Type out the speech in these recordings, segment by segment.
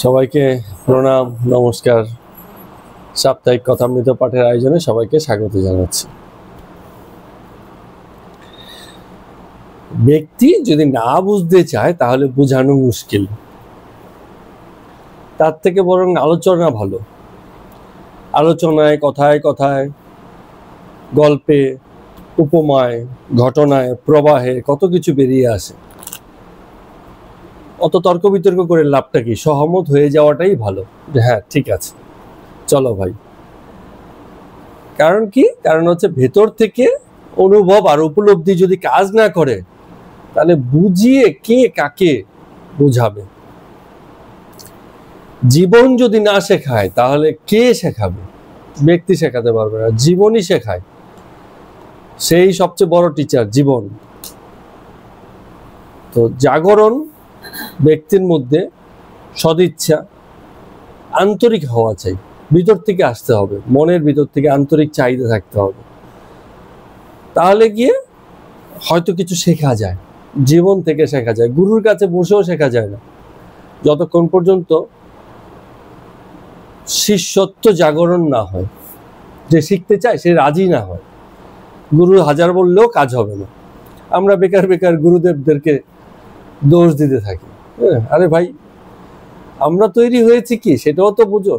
সবাইকে প্রণাম, নমস্কার। সাপ্তাহিক কথামৃত পাঠের আয়োজনে সবাইকে স্বাগত জানাচ্ছি। ব্যক্তি যদি না বুঝতে চায় তাহলে বোঝানো মুশকিল, তার থেকে বরং আলোচনা ভালো। আলোচনায়, কথায় কথায়, গল্পে, উপমায়, ঘটনায়, প্রবাহে কত কিছু বেরিয়ে আসে। অত তর্ক বিতর্ক করে লাভটা কি? সহমত হয়ে যাওয়াটাই ভালো যে হ্যাঁ ঠিক আছে, চলো ভাই। কারণ কি? কারণ হচ্ছে ভেতর থেকে অনুভব আর উপলব্ধি যদি কাজ না করে তাহলে বুঝিয়ে কে কাকে বুঝাবে? জীবন যদি না শেখায় তাহলে কে শেখাবে? ব্যক্তি শেখাতে পারবে না, জীবনই শেখায়। সেই সবচেয়ে বড় টিচার জীবন। তো জাগরণ ব্যক্তির মধ্যে সদিচ্ছা, আন্তরিক হওয়া চাই, ভিতর থেকে আসতে হবে, মনের ভিতর থেকে আন্তরিক চাহিদা থাকতে হবে। তাহলে গিয়ে হয়তো কিছু শেখা যায়, জীবন থেকে শেখা যায়। গুরুর কাছে বসেও শেখা যায় না যতক্ষণ পর্যন্ত শিষ্যত্ব জাগরণ না হয়। যে শিখতে চায় সে রাজি না হয়, গুরু হাজার বললেও কাজ হবে না। আমরা বেকার বেকার গুরুদেবদেরকে দোষ দিতে থাকি। আরে ভাই, আমরা তৈরি হয়েছি কি সেটাও তো বুঝো।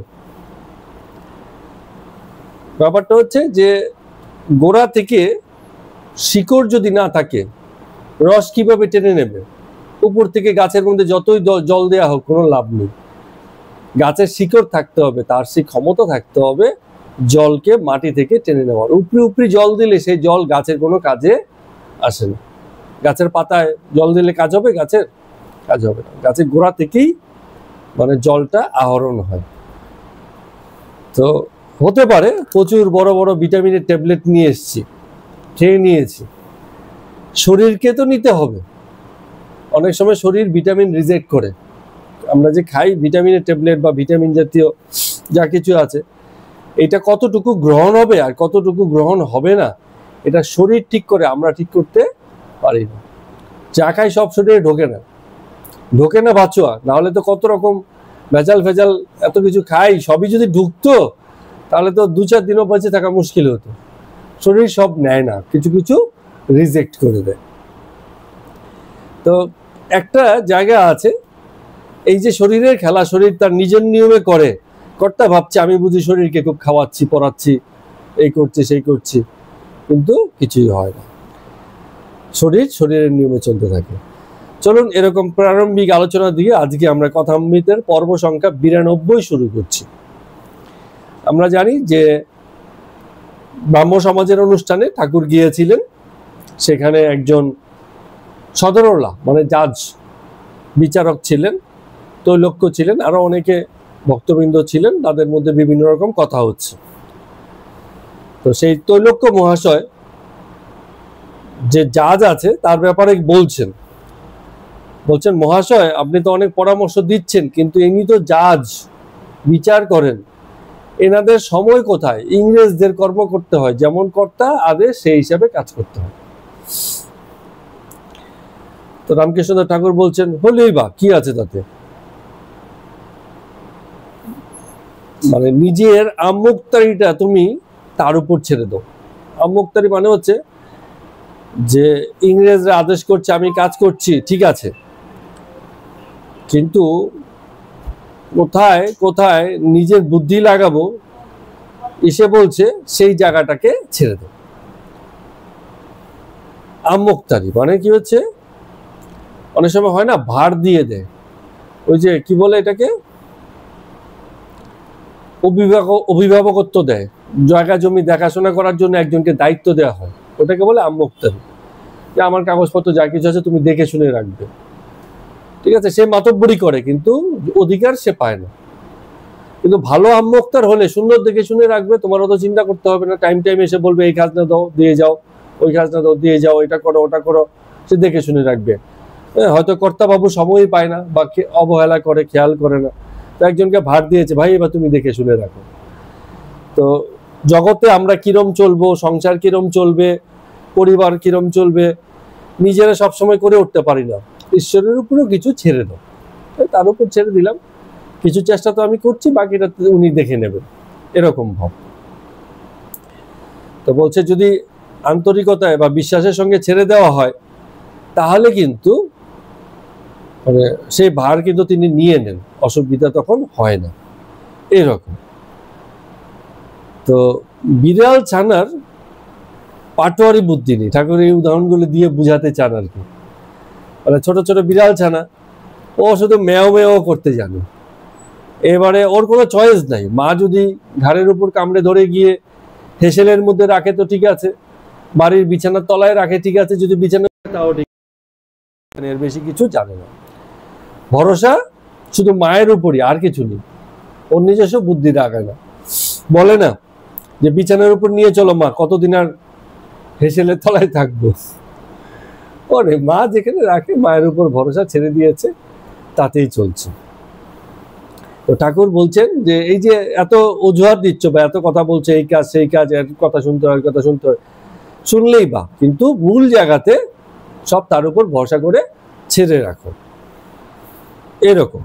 ব্যাপারটা হচ্ছে যে গোড়া থেকে শিকড় যদি না থাকে, রস কিভাবে টেনে নেবে? উপর থেকে গাছের মধ্যে যতই জল দেওয়া হোক কোনো লাভ নেই। গাছের শিকড় থাকতে হবে, তার সেই ক্ষমতা থাকতে হবে জলকে মাটি থেকে টেনে নেওয়ার। উপরি উপরি জল দিলে সেই জল গাছের কোনো কাজে আসে না। গাছের পাতায় জল দিলে কাজ হবে? গাছের কাজ হবে না। গাছের গোড়া থেকেই মানে জলটা আহরণ হয়। তো হতে পারে প্রচুর বড় বড় ভিটামিনের ট্যাবলেট নিয়ে এসেছি, খেয়ে নিয়েছি, শরীরকে তো নিতে হবে। অনেক সময় শরীর ভিটামিন রিজেক্ট করে। আমরা যে খাই ভিটামিনের ট্যাবলেট বা ভিটামিন জাতীয় যা কিছু আছে, এটা কতটুকু গ্রহণ হবে আর কতটুকু গ্রহণ হবে না এটা শরীর ঠিক করে, আমরা ঠিক করতে পারি না। যা খাই সব শরীরে ঢোকে না বাঁচোয়া। নাহলে তো কত রকম ভেজাল ফেজাল এত কিছু খাই, সবই যদি ঢুকতো তাহলে তো 2-4 দিনও বেঁচে থাকা মুশকিল হতো। শরীর সব নেয় না, কিছু কিছু রিজেক্ট করে দেয়। তো একটা জায়গা আছে, এই যে শরীরের খেলা শরীর তার নিজের নিয়মে করে। কর্তা ভাবছে আমি বুঝি শরীরকে খুব খাওয়াচ্ছি, পড়াচ্ছি, এই করছি সেই করছি, কিন্তু কিছুই হয় না। শরীর শরীরের নিয়মে চলতে থাকে। চলুন এরকম প্রারম্ভিক আলোচনা দিয়ে আজকে আমরা কথামৃতের পর্ব সংখ্যা 92 শুরু করছি। আমরা জানি যে ব্রাহ্ম সমাজের অনুষ্ঠানে ঠাকুর গিয়েছিলেন, সেখানে একজন সদরওয়ালা মানে জাজ, বিচারক ছিলেন, তৈলক্য ছিলেন, আরো অনেকে ভক্তবৃন্দ ছিলেন। তাদের মধ্যে বিভিন্ন রকম কথা হচ্ছে। তো সেই তৈলক্য মহাশয় যে জাজ আছে তার ব্যাপারে বলছেন মহাশয় আপনি তো অনেক পরামর্শ দিচ্ছেন, কিন্তু ইনি তো জাজ, বিচার করেন, এনাদের সময় কোথায়? ইংরেজদের কর্ম করতে হয়, যেমন কর্তা আদেশ সেই হিসাবে কাজ করতে হয়। তো রামকৃষ্ণদেব ঠাকুর বলছেন হলেই বা কি আছে তাতে? মানে নিজের আমুক্তারিটা তুমি তার উপর ছেড়ে দাও। আমুক্তারি মানে হচ্ছে যে ইংরেজরা আদেশ করছে, আমি কাজ করছি, ঠিক আছে, কিন্তু কোথায় কোথায় নিজের বুদ্ধি লাগাবো এসে বলছে সেই জায়গাটাকে ছেড়ে দাও। আমুক্তারি মানে কি হচ্ছে, অনেক সময় হয় না ভার দিয়ে দেয়, ওই যে কি বলে এটাকে, অভিভাবকত্ব দেয়, জায়গা জমি দেখাশোনা করার জন্য একজনকে দায়িত্ব দেওয়া হয়, ওটাকে বলে আমুক্তারি। যে আমার কাগজপত্র যা কিছু আছে তুমি দেখে শুনে রাখবে, ঠিক আছে। সে মাতব্বরি করে কিন্তু অধিকার সে পায় না। কিন্তু ভালো আমুক্তার হলে সুন্দর দেখে শুনে রাখবে, তোমার অত চিন্তা করতে হবে না। টাইম এসে বলবে এই খাজনা দাও দিয়ে যাও, ওই খাজনা দাও দিয়ে যাও, এটা করো ওটা করো, সে দেখে শুনে রাখবে। হয়তো কর্তা বাবু সময়ই পায় না বা অবহেলা করে, খেয়াল করে না, তো একজনকে ভার দিয়েছে, ভাই এবার তুমি দেখে শুনে রাখো। তো জগতে আমরা কিরম চলবো, সংসার কিরম চলবে, পরিবার কিরম চলবে, নিজেরা সবসময় করে উঠতে পারি না। ঈশ্বরের উপরেও কিছু ছেড়ে দাও, তার উপর ছেড়ে দিলাম। কিছু চেষ্টা তো আমি করছি, বাকিটা উনি দেখে নেবেন, এরকম ভাব। তো বলছে যদি আন্তরিকতায় বা বিশ্বাসের সঙ্গে ছেড়ে দেওয়া হয় তাহলে কিন্তু মানে সেই ভার কিন্তু তিনি নিয়ে নেন, অসুবিধা তখন হয় না, এরকম। তো বিড়াল ছানার পাটোয়ারি বুদ্ধি নেই, ঠাকুর এই উদাহরণগুলো দিয়ে বুঝাতে চান আর কি। মানে ছোট ছোট বিড়াল ছানা, ও শুধু মেও মেও করতে জানে। এবারে ওর কোনো চয়েস নাই, মা যদি ঘাড়ের উপর কামড়ে ধরে গিয়ে হেসেলের মধ্যে রাখে তো ঠিক আছে, বাড়ির বিছানার তলায় রাখে ঠিক আছে, যদি বিছানা তাও ঠিক, এর বেশি কিছু জানে না। ভরসা শুধু মায়ের উপরই, আর কিছু নেই, ওর নিজস্ব বুদ্ধি রাখায় না। বলে না যে বিছানার উপর নিয়ে চলো মা, কতদিন আর হেসেলের তলায় থাকবো। ওরে মা যেখানে রাখে, মায়ের উপর ভরসা ছেড়ে দিয়েছে, তাতেই চলছে। তো ঠাকুর বলছেন যে এই যে এত অজুহাত দিচ্ছ বা এত কথা বলছে, এই কাজ সেই কাজ, এর কথা শুনতে হয়, কথা শুনতে হয়, শুনলেই বা, কিন্তু মূল জায়গাতে সব তার উপর ভরসা করে ছেড়ে রাখো, এরকম।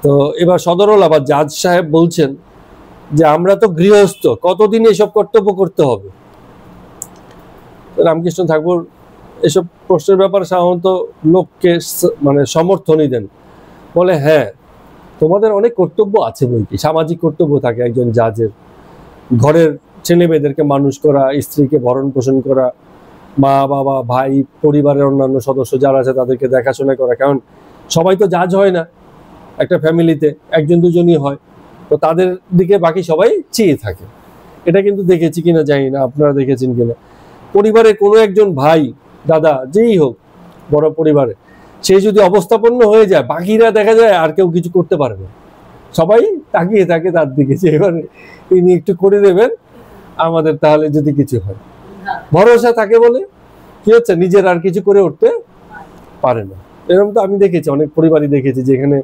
তো এবার সদরল আবার জাজ সাহেব বলছেন যে আমরা তো গৃহস্থ, কতদিন এসব কর্তব্য করতে হবে? রামকৃষ্ণ ঠাকুর এসব প্রশ্নের ব্যাপারে সাধারণত লোককে মানে সমর্থনই দেন, বলে হ্যাঁ তোমাদের অনেক কর্তব্য আছে বই কি, সামাজিক কর্তব্য থাকে একজন জাজের, ঘরের ছেলে মেয়েদেরকে মানুষ করা, স্ত্রীকে ভরণ পোষণ করা, মা বাবা ভাই পরিবারের অন্যান্য সদস্য যারা আছে তাদেরকে দেখাশোনা করা, কারণ সবাই তো জাজ হয় না, একটা ফ্যামিলিতে একজন দুজনই হয়, তো তাদের দিকে বাকি সবাই চেয়ে থাকে। এটা কিন্তু দেখেছি কিনা জানি না, আপনারা দেখেছেন কিনা, পরিবারে কোনো একজন ভাই দাদা যেই হোক বড় পরিবারে, সে যদি অবস্থাপন্ন হয়ে যায়, বাকিরা দেখা যায় আর কেউ কিছু করতে পারবে না, সবাই তাকিয়ে থাকে তার দিকে, যে এবারে তিনি একটু করে দেবেন আমাদের, তাহলে যদি কিছু হয়। ভরসা থাকে বলে কি হচ্ছে, নিজের আর কিছু করে উঠতে পারে না। এরকম তো আমি দেখেছি, অনেক পরিবারই দেখেছি যেখানে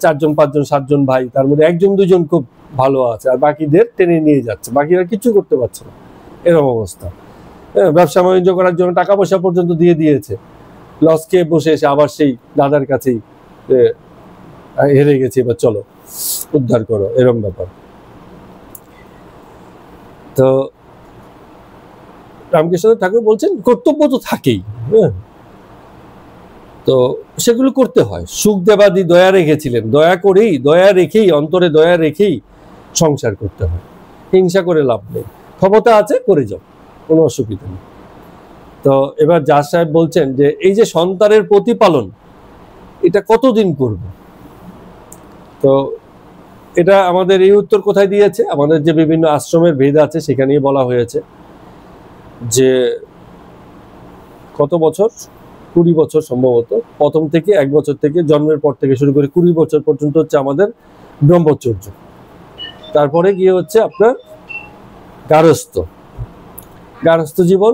4 জন 5 জন 7 জন ভাই, তার মধ্যে 1 জন 2 জন খুব ভালো আছে, আর বাকিদের টেনে নিয়ে যাচ্ছে, বাকিরা কিছু করতে পারছে না, এরকম অবস্থা। ব্যবসা বাণিজ্য করার জন্য টাকা পয়সা পর্যন্ত দিয়ে দিয়েছে, লস খেয়ে বসে এসে আবার সেই দাদার কাছেই হেরে গেছে, এবার চলো উদ্ধার করো, এরকম ব্যাপার। তো রামকৃষ্ণ ঠাকুর বলছেন কর্তব্য তো থাকেই, হ্যাঁ, তো সেগুলো করতে হয়। সুখদেবাদি দয়া রেখেছিলেন, দয়া রেখেই অন্তরে দয়া রেখেই সংসার করতে হয়, হিংসা করে লাভ নেই, ক্ষমতা আছে করে যাও, কোনো অসুবিধা নেই। তো এবার জাজ সাহেব বলছেন যে এই যে সন্তানের প্রতিপালন, এটা কতদিন করব? তো এটা আমাদের এই উত্তর কোথায় দিয়েছে, আমাদের যে বিভিন্ন আশ্রমের ভেদ আছে সেখানেই বলা হয়েছে যে কত বছর, 20 বছর সম্ভবত, প্রথম থেকে 1 বছর থেকে জন্মের পর থেকে শুরু করে 20 বছর পর্যন্ত হচ্ছে আমাদের ব্রহ্মচর্য, তারপরে গিয়ে হচ্ছে আপনার গারস্থ জীবন।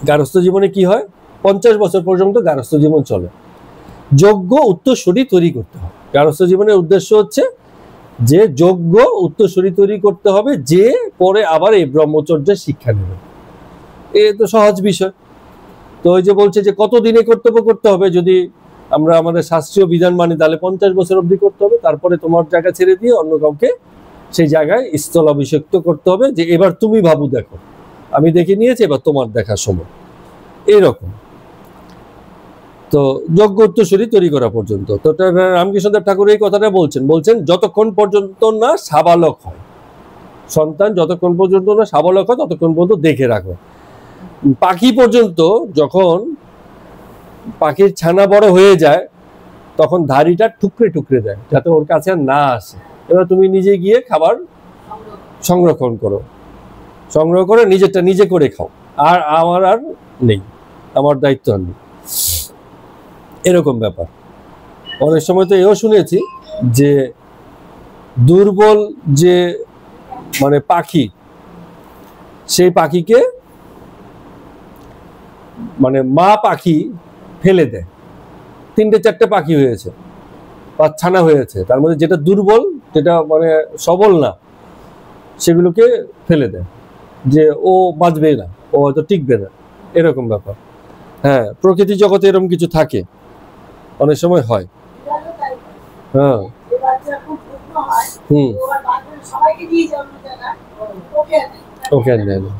গারস্থ জীবনে কি হয়, 50 বছর পর্যন্ত গারস্থ জীবন চলে, যোগ্য উত্তরসূরি তৈরি করতে হবে। গারস্থ জীবনের উদ্দেশ্য হচ্ছে যে যোগ্য উত্তরসূরি তৈরি করতে হবে, যে পরে আবার এই ব্রহ্মচর্যের শিক্ষা নেবে। এ তো সহজ বিষয়। তো ওই যে বলছে যে কতদিনে কর্তব্য করতে হবে, যদি আমরা আমাদের শাস্ত্রীয় বিধান মানি তাহলে 50 বছর অবধি করতে হবে, তারপরে তোমার জায়গা ছেড়ে দিয়ে অন্য কাউকে সেই জায়গায় স্থল অভিষিক্ত করতে হবে, যে এবার তুমি ভাবু, দেখো আমি দেখে নিয়েছি, এবার তোমার দেখার সময়, এইরকম। তো যোগ্য উত্তরসূরি তৈরি করা পর্যন্ত। তো রামকৃষ্ণদেব ঠাকুর এই কথাটা বলছেন যতক্ষণ পর্যন্ত না সাবালক হয়, সন্তান যতক্ষণ পর্যন্ত না সাবালক হয় ততক্ষণ পর্যন্ত দেখে রাখো। পাখি পর্যন্ত, যখন পাখির ছানা বড় হয়ে যায় তখন ধাড়িটা টুকরে টুকরে দেয় যাতে ওর কাছে আর না আসে। এবার তুমি নিজে গিয়ে খাবার সংগ্রহ করে নিজেরটা নিজে করে খাও, আর আমার আর নেই, আমার দায়িত্ব আর নেই, এরকম ব্যাপার। অনেক সময় তো এও শুনেছি যে দুর্বল যে মানে পাখি, সেই পাখিকে মানে মা পাখি ফেলে দেয়, 3-4টে পাখি হয়েছে, ছানা হয়েছে, তার মধ্যে যেটা দুর্বল, যেটা মানে সবল না, সেগুলোকে ফেলে দেয়, যে ও বাঁচবে না, ও হয়তো টিকবে না, এরকম ব্যাপার। হ্যাঁ, প্রকৃতি জগতে এরকম কিছু থাকে, অনেক সময় হয়। হ্যাঁ হুম ওকে নেয় না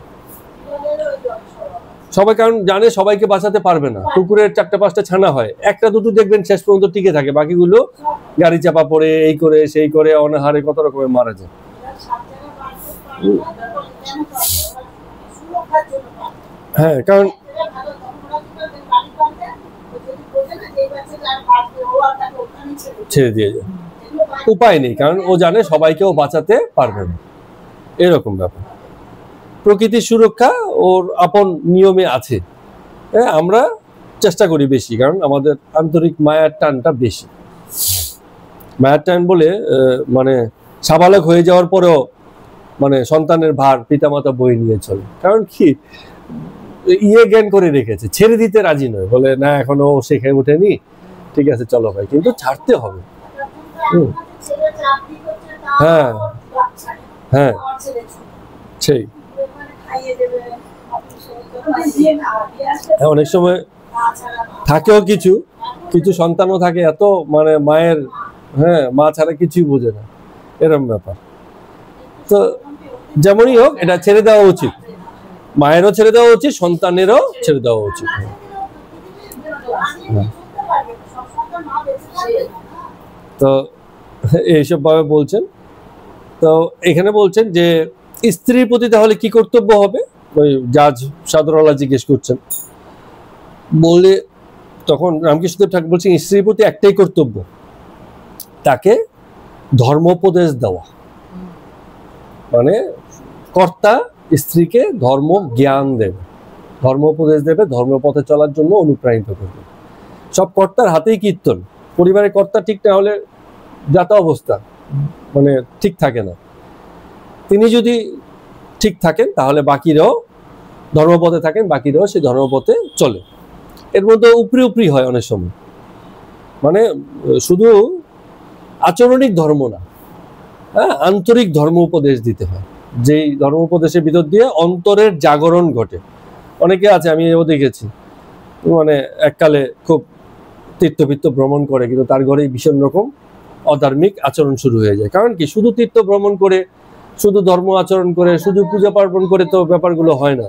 সবাই, কারণ জানে সবাইকে বাঁচাতে পারবে না। কুকুরের 4-5টা ছানা হয়, একটা দুটো দেখবেন শেষ পর্যন্ত টিকে থাকে, বাকিগুলো গাড়ি চাপা পড়ে এই করে সেই করে অনাহারে কত রকমের মারা যায়। হ্যাঁ, কারণ ছেড়ে দিয়ে যায়, উপায় নেই, কারণ ও জানে সবাইকেও বাঁচাতে পারবে না, এরকম ব্যাপার। প্রকৃতির সুরক্ষা ওর আপন নিয়মে আছে। হ্যাঁ, আমরা চেষ্টা করি বেশি, কারণ আমাদের আন্তরিক মায়ার টানটা বেশি। মায়ার টান বলে মানে সাবালক হয়ে যাওয়ার পরেও মানে সন্তানের ভার পিতামাতা বই নিয়ে চলে, কারণ কি জ্ঞান করে রেখেছে, ছেড়ে দিতে রাজি নয়, বলে না এখনো শেখে ওঠেনি, ঠিক আছে চলো ভাই, কিন্তু ছাড়তে হবে। হ্যাঁ হ্যাঁ সেই অনেক সময় থাকেও কিছু কিছু সন্তানও থাকে এত মানে মায়ের, হ্যাঁ মা ছাড়া কিছুই বোঝে না, এরকম ব্যাপার। তো যেমনই হোক এটা ছেড়ে দেওয়া উচিত, মায়েরও ছেড়ে দেওয়া উচিত, সন্তানেরও ছেড়ে দেওয়া উচিত। তো এইসব ভাবে বলছেন। তো এখানে বলছেন যে স্ত্রীর প্রতি তাহলে কি কর্তব্য হবে, ওই জাজ সাদরওয়ালা জিজ্ঞেস করছেন, বলে তখন রামকৃষ্ণদেব ঠাকুর বলছেন স্ত্রীর প্রতি একটাই কর্তব্য, তাকে ধর্মোপদেশ দেওয়া। মানে কর্তা স্ত্রীকে ধর্ম জ্ঞান দেবে, ধর্মোপদেশ দেবে, ধর্মপথে চলার জন্য অনুপ্রাণিত করবে। সব কর্তার হাতেই কীর্তন, পরিবারের কর্তা ঠিক না হলে যাতা অবস্থা মানে ঠিক থাকে না। তিনি যদি ঠিক থাকেন তাহলে বাকিরাও ধর্মপথে থাকেন, বাকিরাও সেই ধর্মপথে চলে। এর মধ্যে উপরি উপরি হয় অনেক সময়, মানে শুধু আচরণিক ধর্ম না, হ্যাঁ আন্তরিক ধর্ম উপদেশ দিতে হয়, যেই ধর্ম উপদেশের ভিতর দিয়ে অন্তরের জাগরণ ঘটে। অনেকে আছে আমি এও দেখেছি, মানে এককালে খুব তীর্থবৃত্ত ভ্রমণ করে, কিন্তু তার ঘরেই ভীষণ রকম অধার্মিক আচরণ শুরু হয়ে যায়। কারণ কি শুধু তীর্থ ভ্রমণ করে, শুধু ধর্ম আচরণ করে, শুধু পূজা পার্বণ করে তো ব্যাপারগুলো হয় না।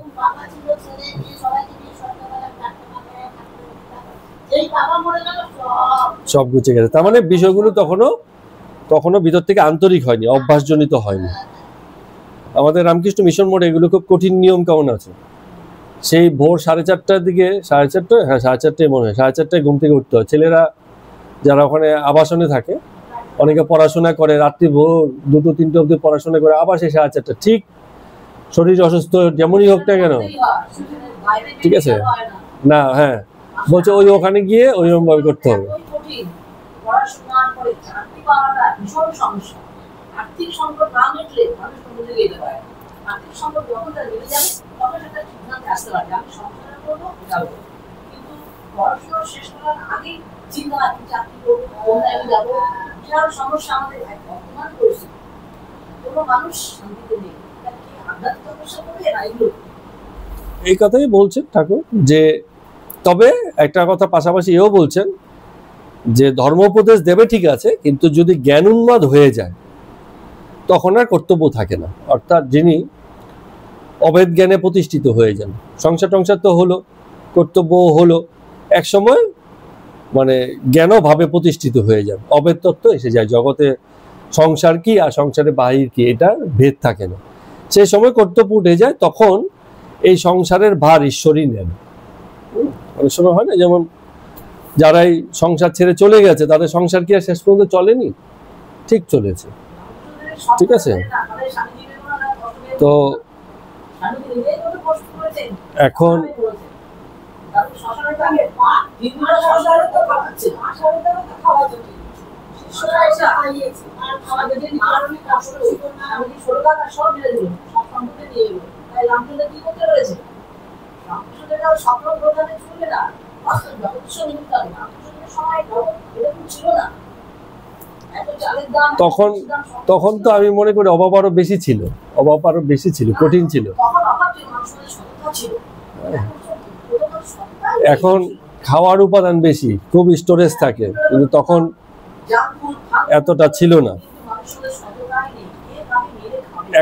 সব গুছিয়ে গেছে, তার মানে বিষয়গুলো তখনো ভিতর থেকে আন্তরিক হয়নি, অভ্যাসজনিত হয়নি। আমাদের রামকৃষ্ণ মিশন মোড়ে এগুলো খুব কঠিন নিয়ম কেমন আছে। সেই ভোর 4:30টার দিকে, 4:30, হ্যাঁ 4:30টায় মনে হয়, 4:30টায় ঘুম থেকে উঠতে হয়। ছেলেরা যারা ওখানে আবাসনে থাকে, অনেকে পড়াশোনা করে, রাত্রি ভোর 2-3টে অবধি পড়াশোনা করে, আবার সেই 4:30টা, ঠিক শরীর অসুস্থ যেমনই হোক না কেন, ঠিক আছে না, হ্যাঁ বলছে ওই ওখানে গিয়ে ওইরকম ভাবে করতে হবে। আর্থিক সংকট না মিটলে মানুষ মরে যেতে পারে, আর্থিক সংকট যখন তার মিটে যাবে তখন একটা সিদ্ধান্তে আসতে পারে আমি সংসার করবো, যাবো। কিন্তু পড়াশোনা শেষ করার আগেই চিন্তা আমি চাকরি করবো, কোথায় আমি যাবো, বিশাল সমস্যা আমাদের বর্তমান পরিস্থিতি। কোনো মানুষ শান্তিতে নেই, আধ্যাত্মিক সমস্যা করবে না এগুলো। এই কথাই বলছেন ঠাকুর, যে তবে একটা কথা পাশাপাশি এও বলছেন যে ধর্মোপদেশ দেবে ঠিক আছে, কিন্তু যদি জ্ঞান উন্মাদ হয়ে যায় তখন আর কর্তব্য থাকে না। অর্থাৎ যিনি অভেদ জ্ঞানে প্রতিষ্ঠিত হয়ে যান, সংসার টংসার তো হলো, কর্তব্য হলো, এক সময় মানে জ্ঞানও ভাবে প্রতিষ্ঠিত হয়ে যান, অভেদ তত্ত্ব এসে যায় জগতে, সংসার কি আর সংসারের বাহির কি এটা ভেদ থাকে না। সেই সময় কর্তব্য উঠে যায়, তখন এই সংসারের ভার ঈশ্বরই নেন। অনেক সময় হয় না, যেমন যারাই সংসার ছেড়ে চলে গেছে তাদের সংসার কি আর শেষ পর্যন্ত চলেনি, ঠিক চলেছে, ঠিক আছে। তো এখন তখন তো আমি মনে করি অভাব আরো বেশি ছিল, অভাব আরো বেশি ছিল, কঠিন ছিল। এখন খাওয়ার উপাদান বেশি, খুব স্টোরেজ থাকে, কিন্তু তখন এতটা ছিল না।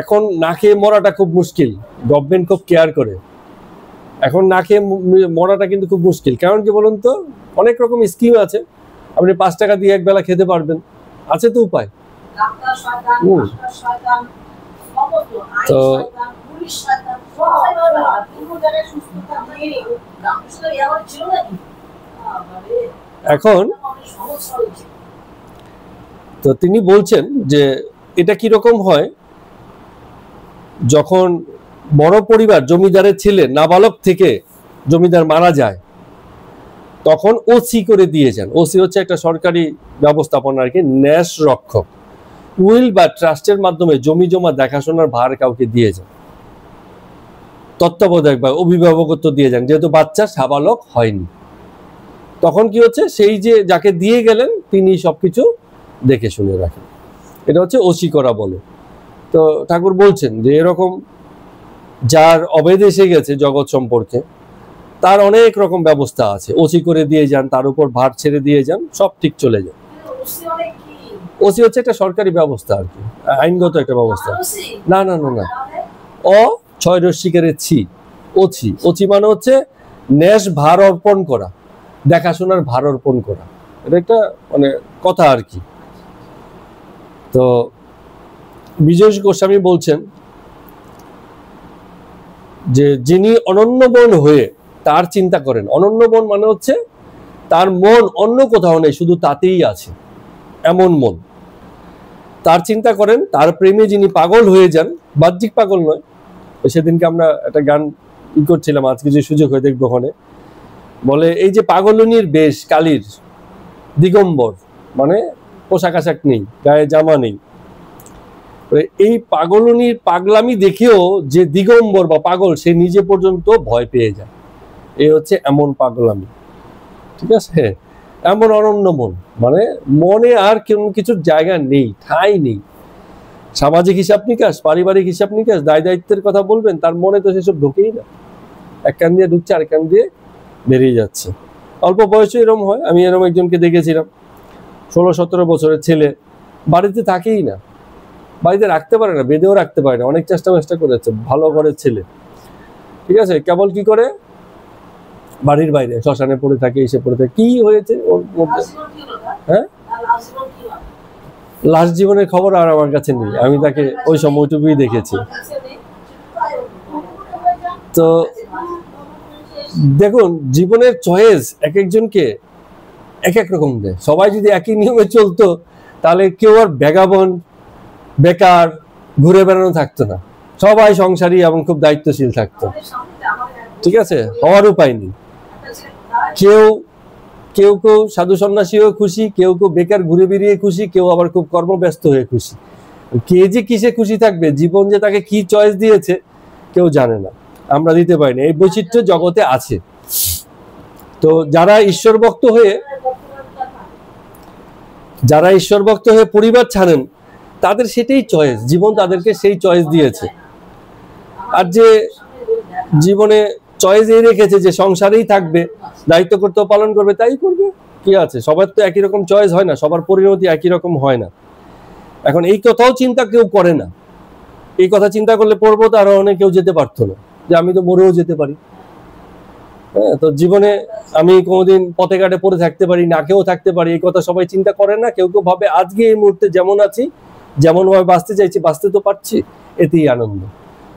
এখন না খেয়ে মরাটা খুব মুশকিল, গভর্নমেন্ট খুব কেয়ার করে। এখন না খেয়ে মরাটা কিন্তু খুব মুশকিল। কারণ কি বলুন তো, অনেক রকম স্কিম আছে, আপনি 5 টাকা দিয়ে এক বেলা খেতে পারবেন, আছে তো উপায়। তো এখন তো তিনি বলছেন যে এটা কিরকম হয়, যখন বড় পরিবার, জমিদারের ছেলে নাবালক থেকে জমিদার মারা যায়, তখন ওসি করে দিয়ে যান। ওসি হচ্ছে একটা সরকারি ব্যবস্থাপনা আর কি, ন্যাস রক্ষক। উইল বা ট্রাস্টের মাধ্যমে জমি জমা দেখাশোনার ভার কাউকে দিয়ে যান, তত্ত্বাবধায়ক বা অভিভাবকত্ব দিয়ে যান, যেহেতু বাচ্চা সাবালক হয়নি। তখন কি হচ্ছে, সেই যে যাকে দিয়ে গেলেন তিনি সবকিছু দেখে শুনে রাখেন। এটা হচ্ছে ওসি করা বলে। তো ঠাকুর বলছেন যে এরকম যার অবেদ এসে গেছে জগৎ সম্পর্কে, তার অনেক রকম ব্যবস্থা আছে। ওসি করে দিয়ে যান, তার উপর ভার ছেড়ে দিয়ে যান, সব ঠিক চলে যায়। ওসি হচ্ছে একটা সরকারি ব্যবস্থা আর কি, আইনগত একটা ব্যবস্থা। না না না না, অ 6 রস্বীকারের ছি, ওছি। ওছি মানে হচ্ছে ন্যাস ভার অর্পণ করা, দেখাশোনার ভার অর্পণ করা। এটা একটা মানে কথা আর কি। তো বিজয় গোস্বামী বলছেন যে যিনি অনন্যমন হয়ে তার চিন্তা করেন, অনন্যমন মানে হচ্ছে তার মন অন্য কোথাও নেই, শুধু তাতেই আছে, এমন মন। তার চিন্তা করেন, তার প্রেমে যিনি পাগল হয়ে যান, বাহ্যিক পাগল নয়। সেদিনকে আমরা একটা গান করছিলাম, আজকে যে সুযোগ হয়ে দেখবো ওখানে, বলে এই যে পাগলনির বেশ কালীর, দিগম্বর মানে পোশাক আশাক নেই, গায়ে জামা নেই। এই পাগলনির পাগলামি দেখেও যে দিগম্বর বা পাগল, সে নিজে পর্যন্ত ভয় পেয়ে যায়। এই হচ্ছে এমন পাগলামি, ঠিক আছে? এমন অনন্য মন, মানে মনে আর কেমন কিছুর জায়গা নেই, ঠাঁই নেই। সামাজিক হিসাব নিকাশ, পারিবারিক হিসাব নিকাশ, দায় দায়িত্বের কথা বলবেন, তার মনে তো সেসব ঢুকেই না। এক কান দিয়ে ঢুকছে, আরেক কান দিয়ে বেরিয়ে যাচ্ছে। অল্প বয়সে এরকম হয়। আমি এরকম একজনকে দেখেছিলাম, 16-17 বছরের ছেলে, বাড়িতে থাকেই না, বাড়িতে রাখতে পারে না, বেঁধেও রাখতে পারে না, অনেক চেষ্টা করেছে, ভালো ঘরের ছেলে, ঠিক আছে? কেবল কি করে, বাড়ির বাইরে শ্মশানে পড়ে থাকে, এসে পড়ে থাকে। কি হয়েছে ওর মধ্যে? হ্যাঁ, লাস্ট জীবনের খবর আর আমার কাছে নেই, আমি তাকে ওই সময়টুকুই দেখেছি। তো দেখুন, জীবনের চয়েস এক একজনকে এক এক রকম দেয়। সবাই যদি একই নিয়মে চলতো, তাহলে কেউ আর বেগাবন, বেকার, ঘুরে বেড়ানো থাকতো না, সবাই সংসারী এবং খুব দায়িত্বশীল থাকতো, ঠিক আছে? হওয়ার উপায় নেই। কেউ কেউ কেউ সাধু সন্ন্যাসীও খুশি, কেউ কেউ বেকার ঘুরে বেরিয়ে খুশি, কেউ আবার খুব কর্মব্যস্ত হয়ে খুশি। কে যে কিসে খুশি থাকবে, জীবন যে তাকে কি চয়েস দিয়েছে কেউ জানে না, আমরা দিতে পারি না। এই বৈচিত্র্য জগতে আছে। তো যারা ঈশ্বর ভক্ত হয়ে পরিবার ছাড়েন, তাদের সেটাই চয়েস, জীবন তাদেরকে সেই চয়েস দিয়েছে। আর যে জীবনে চয়েস এই রেখেছে যে সংসারেই থাকবে, দায়িত্ব কর্তব্য পালন করবে, তাই করবে, কি আছে? সবার তো একই রকম চয়েস হয় না, সবার পরিণতি একই রকম হয় না। এখন এই কথাও চিন্তা কেউ করে না। এই কথা চিন্তা করলে পর্বত আরোহণে কেউ যেতে পারতো না, যে আমি তো মরেও যেতে পারি। হ্যাঁ, তো জীবনে আমি কোনোদিন পথে ঘাটে পড়ে থাকতে পারি, না কেউ থাকতে পারি, এই কথা সবাই চিন্তা করে না। কেউ কেউ ভাবে আজকে এই মুহূর্তে যেমন আছি, যেমন ভাবে বাঁচতে চাইছি, বাঁচতে তো পারছি, এতেই আনন্দ।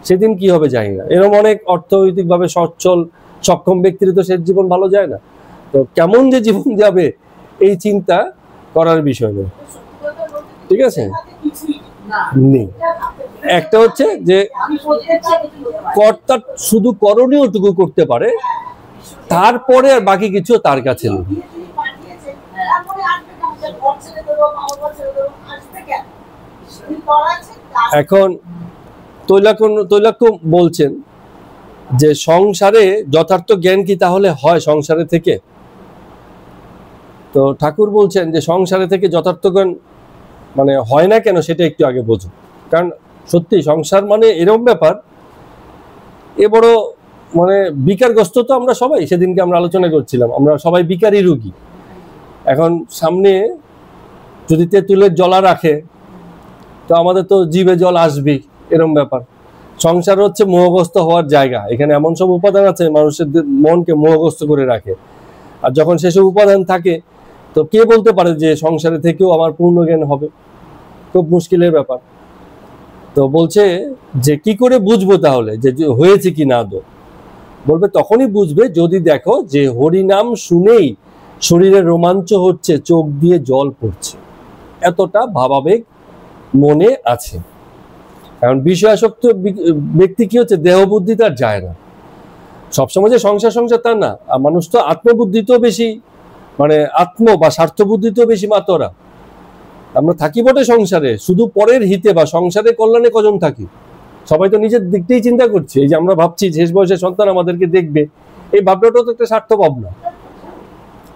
সেদিন কি হবে জানি না। এরকম অনেক অর্থনৈতিকভাবে সচ্ছল সক্ষম ব্যক্তির তো সে জীবন ভালো যায় না। তো কেমন যে জীবন যাবে এই চিন্তা করার বিষয় নয়, ঠিক আছে? নেই। একটা হচ্ছে যে কর্তা শুধু করণীয়টুকু করতে পারে, তারপরে আর বাকি কিছু তার কাছে নেই। এখন তৈলাক্য বলছেন যে সংসারে যথার্থ জ্ঞান কি তাহলে হয় সংসারে থেকে? তো ঠাকুর বলছেন যে সংসারে থেকে যথার্থ জ্ঞান মানে হয় না কেন, সেটা একটু আগে বোঝো। কারণ সত্যি সংসার মানে এরকম ব্যাপার, এ বড় মানে বিকারগ্রস্ত তো আমরা সবাই। সেদিনকে আমরা আলোচনা করছিলাম, আমরা সবাই বিকারী রোগী। এখন সামনে যদি তেঁতুলের জলা রাখে তো আমাদের তো জিভে জল আসবেই, এরকম ব্যাপার। সংসার হচ্ছে মোহগ্রস্ত হওয়ার জায়গা, এখানে এমন সব উপাদান আছে মানুষের মনকে মোহগ্রস্ত করে রাখে। আর যখন সেসব উপাদান থাকে তো কে বলতে পারে যে সংসারে থেকেও আমার পূর্ণ জ্ঞান হবে? খুব মুশকিলের ব্যাপার। তো বলছে যে কি করে বুঝবো তাহলে যে হয়েছে কি না? বলবে তখনই বুঝবে যদি দেখো যে হরিনাম শুনেই শরীরে রোমাঞ্চ হচ্ছে, চোখ দিয়ে জল পড়ছে, এতটা ভাবাবেগ মনে আছে। কারণ বিষয়াসক্ত ব্যক্তি কি হচ্ছে, দেহ বুদ্ধি তার যায় না। সবসময় যে সংসার সংসার তা না, আর মানুষ তো আত্মবুদ্ধিতেও বেশি, মানে আত্ম বা স্বার্থ বুদ্ধিতেও বেশি মাতরা। আমরা থাকি বটে সংসারে, শুধু পরের হিতে বা সংসারের কল্যাণে কজন থাকি? সবাই তো নিজের দিকটাই চিন্তা করছে। এই যে আমরা ভাবছি শেষ বয়সে সন্তান আমাদেরকে দেখবে, এই ভাবনাটাও তো একটা স্বার্থ ভাবনা,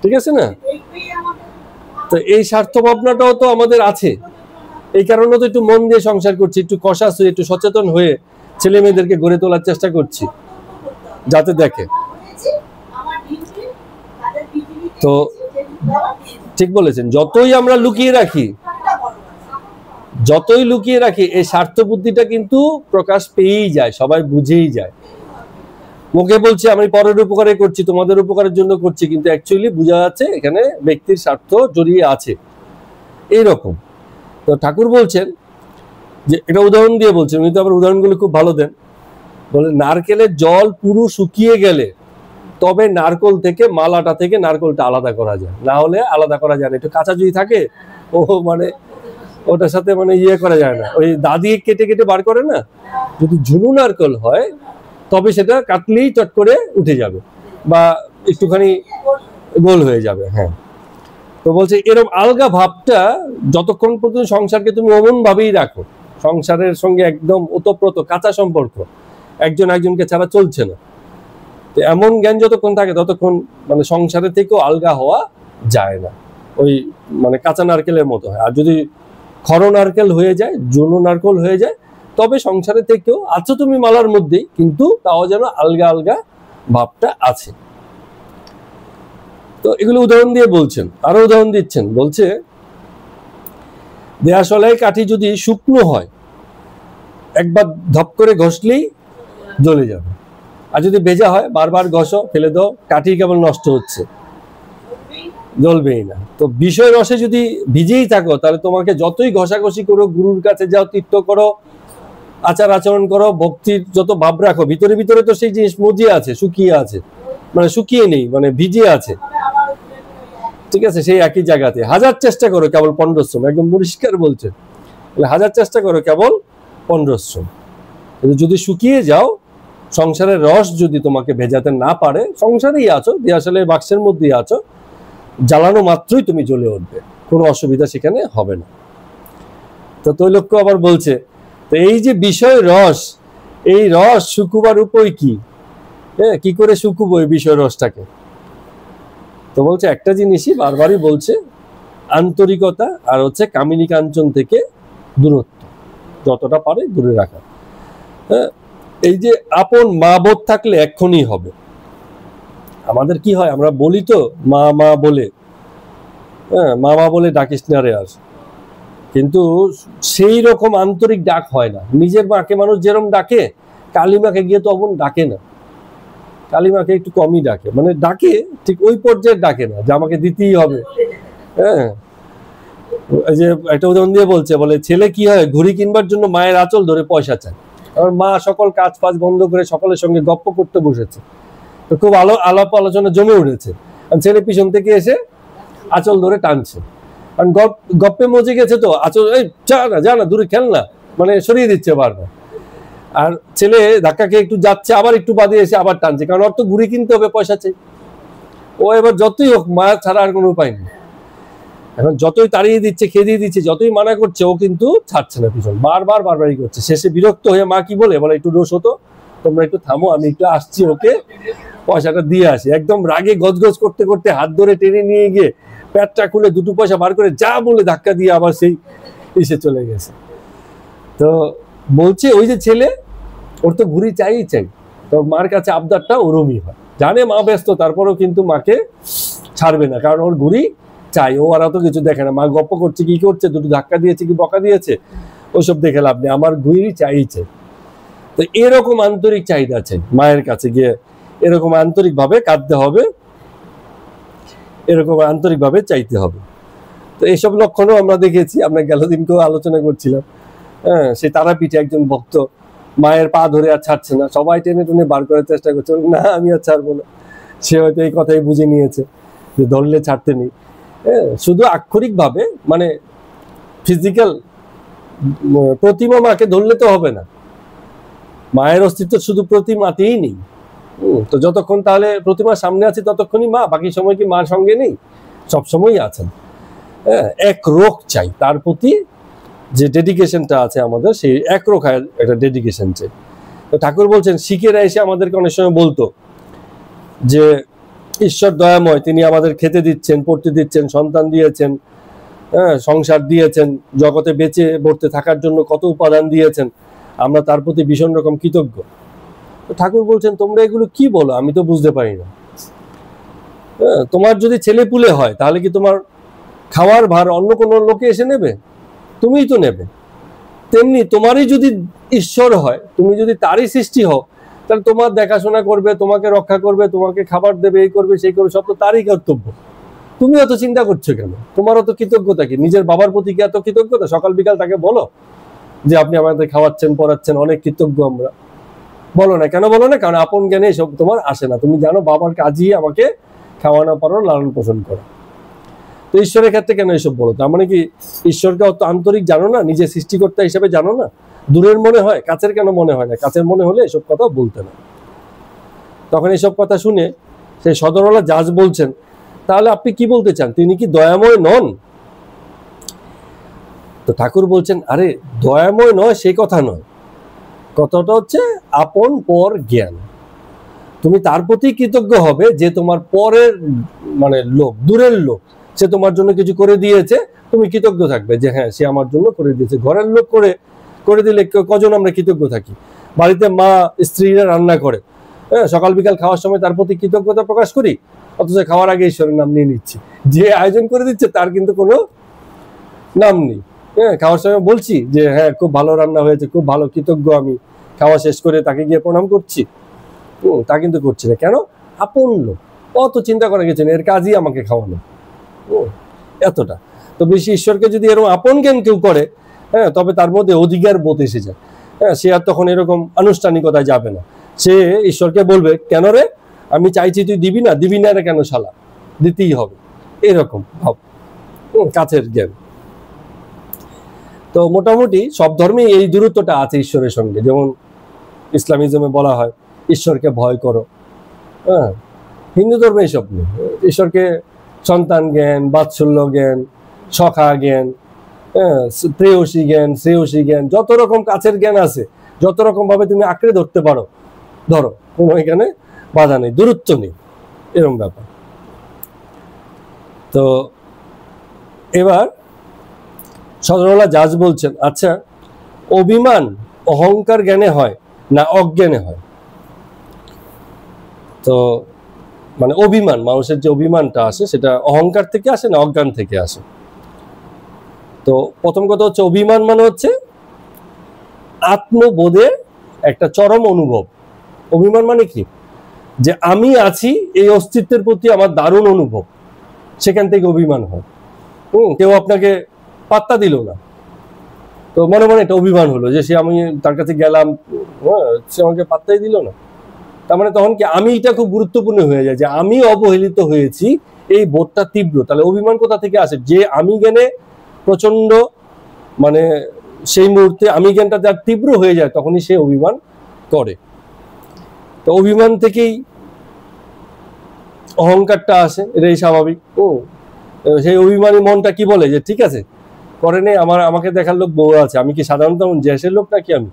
ঠিক আছে না? তো এই স্বার্থ ভাবনাটাও তো আমাদের আছে। এই কারণে তো একটু মন দিয়ে সংসার করছি, একটু কষাস হয়ে, একটু সচেতন হয়ে ছেলে মেয়েদেরকে গড়ে তোলার চেষ্টা করছি, যাতে দেখে। তো ঠিক বলেছেন, যতই আমরা লুকিয়ে রাখি এই স্বার্থ বুদ্ধিটা কিন্তু প্রকাশ পেয়েই যায়, সবাই বুঝেই যায়। মুখে বলছি আমি পরের উপকারে করছি, তোমাদের উপকারের জন্য করছি, কিন্তু অ্যাকচুয়ালি বোঝা যাচ্ছে এখানে ব্যক্তির স্বার্থ জড়িয়ে আছে, এইরকম। তো ঠাকুর বলছেন যে, এটা উদাহরণ দিয়ে বলছেন, উনি তো আবার উদাহরণগুলো খুব ভালো দেন। বলে নারকেলের জল পুরো শুকিয়ে গেলে তবে নারকল থেকে, মালাটা থেকে নারকলটা আলাদা করা যায়, না হলে আলাদা করা যায় না। একটু কাঁচা যদি থাকে ও মানে ওটার সাথে মানে ইয়ে করা যায় না, ওই দাদি কেটে কেটে বার করে না, যদি ঝুনু নারকল হয় তবে সেটা কাটলেই চট করে উঠে যাবে বা একটুখানি গোল হয়ে যাবে। হ্যাঁ, তো বলছে এরকম আলগা ভাবটা যতক্ষণ পর্যন্ত সংসারকে তুমি অমন ভাবেই রাখো, সংসারের সঙ্গে একদম ওতপ্রোত কাঁচা সম্পর্ক, একজন একজনকে ছাড়া চলছে না, তো এমন জ্ঞান যতক্ষণ থাকে ততক্ষণ মানে সংসারের থেকেও আলগা হওয়া যায় না, ওই মানে কাঁচা নারকেলের মতো হয়। আর যদি খড় নারকেল হয়ে যায়, যৌন নারকেল হয়ে যায়, তবে সংসারের থেকেও আছো তুমি মালার মধ্যেই, কিন্তু তাও যেন আলগা আলগা ভাবটা আছে। তো এগুলো উদাহরণ দিয়ে বলছেন, আরো উদাহরণ দিচ্ছেন। বলছে দেয়াশলায় কাঠি যদি শুকনো হয় একবার ধপ করে ঘষলেই জ্বলে যাবে, আর যদি ভেজা হয় বারবার ঘষো, ফেলে দাও, কাঠি কেবল নষ্ট হচ্ছে, জ্বলবেই না। তো বিষয় রসে যদি ভিজেই থাকো তাহলে তোমাকে যতই ঘষাঘষি করো, গুরুর কাছে যাও, তীর্থ করো, আচার আচরণ করো, ভক্তির যত ভাব রাখো, ভিতরে ভিতরে তো সেই জিনিস মজিয়ে আছে, শুকিয়ে আছে, মানে শুকিয়ে নেই, মানে ভিজে আছে, ঠিক আছে? সেই একই জায়গাতে হাজার চেষ্টা করো কেবল পণ্ডশ্রম, একদম পরিষ্কার বলছে, হাজার চেষ্টা করো কেবল পণ্ডশ্রম। যদি শুকিয়ে যাও, সংসারের রস যদি তোমাকে ভেজাতে না পারে, সংসারেই আছো, আসলে বাক্সের মধ্যেই আছো, জ্বালানো মাত্রই তুমি জ্বলে উঠবে, কোনো অসুবিধা সেখানে হবে না। তো তৈলক্য আবার বলছে, তো এই যে বিষয় রস, এই রস শুকুবার উপায় কি? হ্যাঁ, কি করে শুকুবো এই বিষয় রসটাকে? তো বলছে একটা জিনিসই বারবারই বলছে, আন্তরিকতা আর হচ্ছে কামিনী কাঞ্চন থেকে দূরত্ব, যতটা পারে দূরে রাখা। হ্যাঁ, এই যে আপন মা বোধ থাকলে এক্ষুনি হবে। আমাদের কি হয়, আমরা বলি তো মা মা বলে, হ্যাঁ মা মা বলে ডাকিস না রে আর, কিন্তু সেই রকম আন্তরিক ডাক হয় না। নিজের মাকে মানুষ যেরকম ডাকে, কালিমাকে গিয়ে তো অমন ডাকে না, কালিমাকে একটু কমই ডাকে, মানে ডাকে ঠিক ওই পর্যায়ে ডাকে না যে আমাকে দিতেই হবে। হ্যাঁ, এই যে একটা উদাহরণ দিয়ে বলছে, বলে ছেলে কি হয়, ঘুড়ি কিনবার জন্য মায়ের আঁচল ধরে পয়সা চায়, আর মা সকল কাজ ফাজ বন্ধ করে সকলের সঙ্গে গপ্প করতে বসেছে, তো খুব আলাপ আলোচনা জমে উঠেছে, আর ছেলে পিছন থেকে এসে আঁচল ধরে টানছে, কারণ গপ্পে মজে গেছে, তো আঁচল এই যা না দূরে খেল না, মানে সরিয়ে দিচ্ছে বারবার। আর ছেলে ধাক্কা খেয়ে একটু যাচ্ছে, আবার একটু বাদে এসে আবার টানছে, কারণ ওর তো ঘুড়ি কিনতে হবে, পয়সা চাই। ও এবার যতই হোক, মা ছাড়া আর কোনো উপায় নেই, এখন যতই তাড়িয়ে দিচ্ছে, খেদিয়ে দিচ্ছে, যতই মানা করছে, ও কিন্তু ছাড়ছে না পিছন, বারবারই করছে। শেষে বিরক্ত হয়ে মা কি বলে, একটু রোষ হতো, তোমরা একটু থামো, আমি একটু আসছি, ওকে পয়সাটা দিয়ে আসি। একদম রাগে গজগজ করতে করতে হাত ধরে টেনে নিয়ে গিয়ে প্যাটটা খুলে দুটো পয়সা বার করে যা বলে ধাক্কা দিয়ে আবার সেই এসে চলে গেছে। তো বলছে ওই যে ছেলে, ওর তো ঘুড়ি চাই, তো মার কাছে আবদারটা ওরমই হয়, জানে মা ব্যস্ত, তারপরেও কিন্তু মাকে ছাড়বে না, কারণ ওর ঘুড়ি চাই, ও আর তো কিছু দেখে না, মা গপ্প করছে কি করছে, দুটো ধাক্কা দিয়েছে কি বকা দিয়েছে, ওইসব দেখে লাভ নেই, আমার ঘুরি চাইছে। তো এরকম আন্তরিক চাহিদা আছে মায়ের কাছে গিয়ে, এরকম আন্তরিক ভাবে কাঁদতে হবে, এরকম আন্তরিক ভাবে চাইতে হবে। তো এইসব লক্ষণও আমরা দেখেছি, আমরা গেল দিনকেও আলোচনা করছিলাম। হ্যাঁ, সে তারাপীঠে একজন ভক্ত মায়ের পা ধরে আর ছাড়ছে না, সবাই টেনে টেনে বার করার চেষ্টা করছে, না আমি আর ছাড়বো না। সে হয়তো এই কথাই বুঝে নিয়েছে যে ধরলে ছাড়তে নেই। হ্যাঁ, শুধু আক্ষরিক ভাবে মানে ফিজিক্যাল প্রতিমা মাকে ধরলে তো হবে না, মায়ের অস্তিত্ব শুধু প্রতিমাতেই নেই। তো যতক্ষণ তাহলে প্রতিমার সামনে আছে ততক্ষণই মা, বাকি সময় কি মার সঙ্গে নেই? সবসময়ই আছেন। হ্যাঁ, এক রোখ চাই, তার প্রতি যে ডেডিকেশনটা আছে আমাদের, সেই এক রোখায় একটা ডেডিকেশন চাই। তো ঠাকুর বলছেন শিখেরা এসে আমাদেরকে অনেক সময় বলতো যে ঈশ্বর দয়াময়, তিনি আমাদের খেতে দিচ্ছেন, পড়তে দিচ্ছেন, সন্তান দিয়েছেন, হ্যাঁ সংসার দিয়েছেন, জগতে বেঁচে বর্তে থাকার জন্য কত উপাদান দিয়েছেন, আমরা তার প্রতি ভীষণ রকম কৃতজ্ঞ। তো ঠাকুর বলছেন তোমরা এগুলো কি বলো, আমি তো বুঝতে পারি না। হ্যাঁ, তোমার যদি ছেলে পুলে হয় তাহলে কি তোমার খাওয়ার ভার অন্য কোনো লোকে এসে নেবে? তুমিই তো নেবে। তেমনি তোমারই যদি ঈশ্বর হয়, তুমি যদি তারই সৃষ্টি হও, তাহলে তোমার দেখাশোনা করবে, তোমাকে রক্ষা করবে, তোমাকে খাবার দেবে, এই করবে সেই করবে, সব তো তারই কর্তব্য। তুমি অত চিন্তা করছো কেন? তোমার অত কৃতজ্ঞতা কি? নিজের বাবার প্রতি কি এত কৃতজ্ঞতা? সকাল বিকাল তাকে বলো যে আপনি আমাদের খাওয়াচ্ছেন, পড়াচ্ছেন, অনেক কৃতজ্ঞ আমরা। বলো না, কেন বলো না? কারণ আপন জ্ঞানে এসব তোমার আসে না। তুমি জানো বাবার কাজই আমাকে খাওয়ানো, পড়ানো, লালন পোষণ করা। তো ঈশ্বরের ক্ষেত্রে কেন এসব বলো? তার মানে কি ঈশ্বরকে অত আন্তরিক জানো না, নিজে সৃষ্টিকর্তা হিসেবে জানো না? দূরের মনে হয়, কাছের কেন মনে হয় না? কাছের মনে হলে এসব কথা বলতে না। তখন এসব কথা শুনে সেই সদরওয়ালা জাজ বলছেন তাহলে আপনি কি বলতে চান, তিনি কি দয়াময় নন? তো ঠাকুর বলছেন আরে দয়াময় নয় সেই কথা নয়, কথাটা হচ্ছে আপন পর জ্ঞান। তুমি তার প্রতি কৃতজ্ঞ হবে যে তোমার পরের মানে লোক, দূরের লোক, সে তোমার জন্য কিছু করে দিয়েছে, তুমি কৃতজ্ঞ থাকবে যে হ্যাঁ সে আমার জন্য করে দিয়েছে। ঘরের লোক করে দিলে কজন আমরা কৃতজ্ঞ থাকি? বাড়িতে মা স্ত্রীরা রান্না করে, হ্যাঁ সকাল বিকাল খাওয়ার সময় তার প্রতি কৃতজ্ঞতা প্রকাশ করি, অথচ খাওয়ার আগে ঈশ্বরের নাম নিয়ে নিচ্ছি। যে আয়োজন করে দিচ্ছে তার কিন্তু কোনো নাম নেই। হ্যাঁ, খাওয়ার সময় বলছি যে হ্যাঁ খুব ভালো রান্না হয়েছে, খুব ভালো, কৃতজ্ঞ আমি। খাওয়া শেষ করে তাকে গিয়ে প্রণাম করছি, তা কিন্তু করছি না। কেন? আপন লোক, অত চিন্তা করে গেছেন, এর কাজই আমাকে খাওয়ানো, এতটা। তো বেশি ঈশ্বরকে যদি এরকম আপন জ্ঞান কেউ করে, হ্যাঁ তবে তার মধ্যে অধিকার বোধ এসে যায়। হ্যাঁ, সে আর তখন এরকম আনুষ্ঠানিকতায় যাবে না। সে ঈশ্বরকে বলবে কেন রে, আমি চাইছি তুই দিবি না, দিবি না রে কেন শালা, দিতেই হবে, এরকম ভাব, কাছের জ্ঞান। তো মোটামুটি সব ধর্মেই এই দূরত্বটা আছে ঈশ্বরের সঙ্গে। যেমন ইসলামিজমে বলা হয় ঈশ্বরকে ভয় করো, হ্যাঁ হিন্দু ধর্মে এইসব নেই। ঈশ্বরকে সন্তান জ্ঞান, বাৎসল্য জ্ঞান, সখা জ্ঞান, হ্যাঁ প্রেয়সী জ্ঞান, শ্রেয়সী জ্ঞান, যত রকম কাছের জ্ঞান আছে, যত রকম ভাবে তুমি আঁকড়ে ধরতে পারো ধরো, কোনো এখানে বাধা নেই, দূরত্ব নেই, এরকম ব্যাপার। তো এবার সদরওয়ালা জাজ বলছেন আচ্ছা অভিমান অহংকার জ্ঞানে হয় না অজ্ঞানে হয়? তো মানে অভিমান, মানুষের যে অভিমানটা আসে সেটা অহংকার থেকে আসে না অজ্ঞান থেকে আসে? তো প্রথম কথা হচ্ছে অভিমান মানে হচ্ছে আত্মবোধের একটা চরম অনুভব। অভিমান মানে কি? যে আমি আছি, এই অস্তিত্বের প্রতি আমার দারুণ অনুভব, সেখান থেকে অভিমান হয়। কেউ আপনাকে পাত্তা দিল না, তো মনে মনে একটা অভিমান হলো যে সে, আমি তার কাছে গেলাম, সে আমাকে পাত্তাই দিল না। তার মানে তখন কি আমি এটা খুব গুরুত্বপূর্ণ হয়ে যায় যে আমি অবহেলিত হয়েছি, এই বোধটা তীব্র। তাহলে অভিমান কোথা থেকে আসে? যে আমি জ্ঞানে প্রচন্ড মানে সেই মুহূর্তে আমি জ্ঞানটা যার তীব্র হয়ে যায় তখনই সে অভিমান করে। তো অভিমান থেকেই অহংকারটা আসে, এটাই স্বাভাবিক। সেই অভিমানী মনটা কি বলে যে ঠিক আছে করে নে, আমাকে দেখার লোক বউ আছে, আমি কি সাধারণত দেশের লোক নাকি, আমি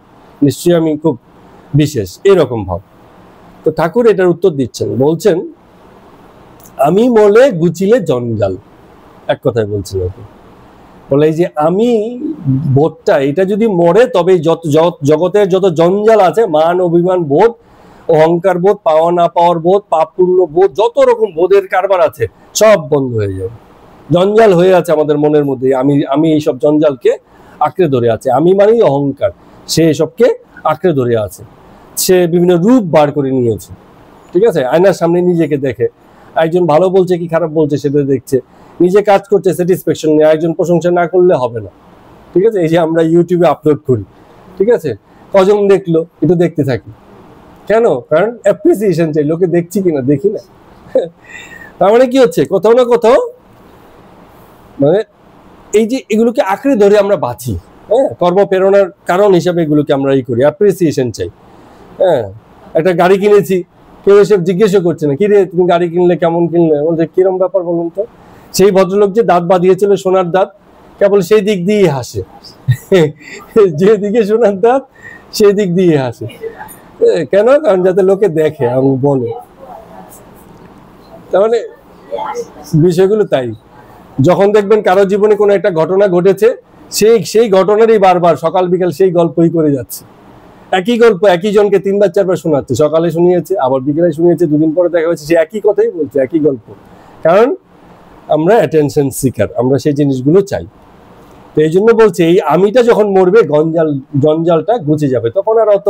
নিশ্চয়ই আমি খুব বিশেষ, এরকম ভাব। তো ঠাকুর এটার উত্তর দিচ্ছেন, বলছেন আমি মলে গুচিলে জঞ্জাল, এক কথায় বলছেন আর কি। বলে এই যে আমি বোধটা, এটা যদি মরে তবে জগতের যত জঞ্জাল আছে, মান অভিমান বোধ, অহংকার বোধ, পাওয়া না পাওয়ার বোধ, পাপ পুণ্য বোধ, যত রকম বোধের কারবার আছে সব বন্ধ হয়ে যাবে। জঞ্জাল হয়ে আছে আমাদের মনের মধ্যে। আমি আমি এইসব জঞ্জালকে আঁকড়ে ধরে আছে। আমি মানেই অহংকার, সে এসবকে আঁকড়ে ধরে আছে। সে বিভিন্ন রূপ বার করে নিয়েছে, ঠিক আছে। আয়নার সামনে নিজেকে দেখে, একজন ভালো বলছে কি খারাপ বলছে সেটা দেখছে, নিজে কাজ করছে স্যাটিসফ্যাকশন নিয়ে, একজন প্রশংসা না করলে হবে না, ঠিক আছে। এই যে আমরা ইউটিউবে আপলোড করি, ঠিক আছে, কজন দেখলো একটু দেখতে থাকি, কেন? কারণ অ্যাপ্রিসিয়েশন চাই, লোকে দেখছি কিনা দেখি না। তার মানে কি হচ্ছে, কোথাও না কোথাও মানে এই যে এগুলোকে আঁকড়ে ধরে আমরা বাঁচি, হ্যাঁ, কর্মপ্রেরণার কারণ হিসাবে এগুলোকে আমরা করি, অ্যাপ্রিসিয়েশন চাই। হ্যাঁ, একটা গাড়ি কিনেছি, কেউ এসব জিজ্ঞেসও করছে না, কিরে তুমি গাড়ি কিনলে কেমন কিনলে, বলছে কিরম ব্যাপার বলুন তো। সেই ভদ্রলোক যে দাঁত বাঁধিয়েছিল সোনার দাঁত, কেবল সেই দিক দিয়ে হাসে, যেদিকে সোনার দাঁত সেই দিক দিয়ে হাসে। কেন? কারণ যাতে লোকে দেখে আমি বলে। তার মানে বিষয়গুলো তাই। যখন দেখবেন কারো জীবনে কোনো একটা ঘটনা ঘটেছে, সেই ঘটনারই বারবার সকাল বিকাল সেই গল্পই করে যাচ্ছে, একই গল্প একই জনকে 3বার 4বার শোনাচ্ছে, সকালে শুনিয়েছে আবার বিকেলে শুনিয়েছে, দুদিন পরে দেখা হচ্ছে সে একই কথাই বলছে, একই গল্প। কারণ আমরা অ্যাটেনশন সিকার, আমরা সেই জিনিসগুলো চাই। তো এই জন্য বলছে এই আমিটা যখন মরবে, জঞ্জালটা গুছে যাবে, তখন আর অত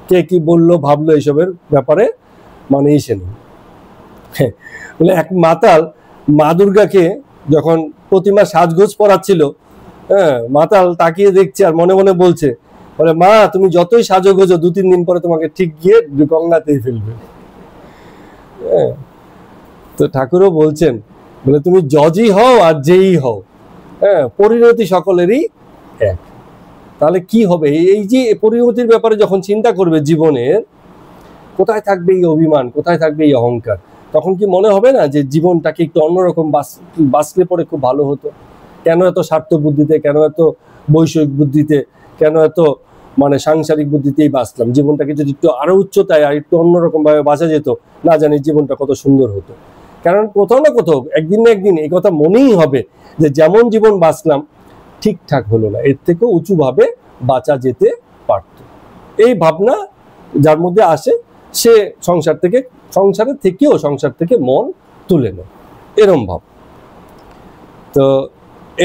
কে কি বললো ভাবলো এইসবের ব্যাপারে মানে ইসে নেই। বলে এক মাতাল মা দুর্গাকে যখন প্রতিমা সাজগোজ পরাচ্ছিল, হ্যাঁ, মাতাল তাকিয়ে দেখছে আর মনে মনে বলছে, বলে মা তুমি যতই সাজো গোজো 2-3 দিন পরে তোমাকে ঠিক গিয়ে গঙ্গাতেই ফেলবে। হ্যাঁ, তো ঠাকুরও বলছেন, বলে তুমি জজই হও আর যেই হও, হ্যাঁ, পরিণতি সকলেরই এক। তাহলে কি হবে? এই যে পরিণতির ব্যাপারে যখন চিন্তা করবে জীবনের, কোথায় থাকবে এই অভিমান, কোথায় থাকবে এই অহংকার, তখন কি মনে হবে না যে জীবনটাকে একটু অন্যরকম বাঁচলে পরে খুব ভালো হতো? কেন এত স্বার্থ বুদ্ধিতে, কেন এত বৈষয়িক বুদ্ধিতে, কেন এত মানে সাংসারিক বুদ্ধিতেই বাঁচলাম? জীবনটাকে যদি একটু আরো উচ্চতায় আর একটু অন্যরকম ভাবে বাঁচা যেত, না জানি জীবনটা কত সুন্দর হতো। কারণ কোথাও না কোথাও একদিন না একদিন এই কথা মনেই হবে যে যেমন জীবন বাঁচলাম ঠিকঠাক হলো না, এর থেকেও উঁচু ভাবে বাঁচা যেতে পারত। এই ভাবনা যার মধ্যে আসে, সে সংসারের থেকেও সংসার থেকে মন তুলে নেয়, এরম ভাব। তো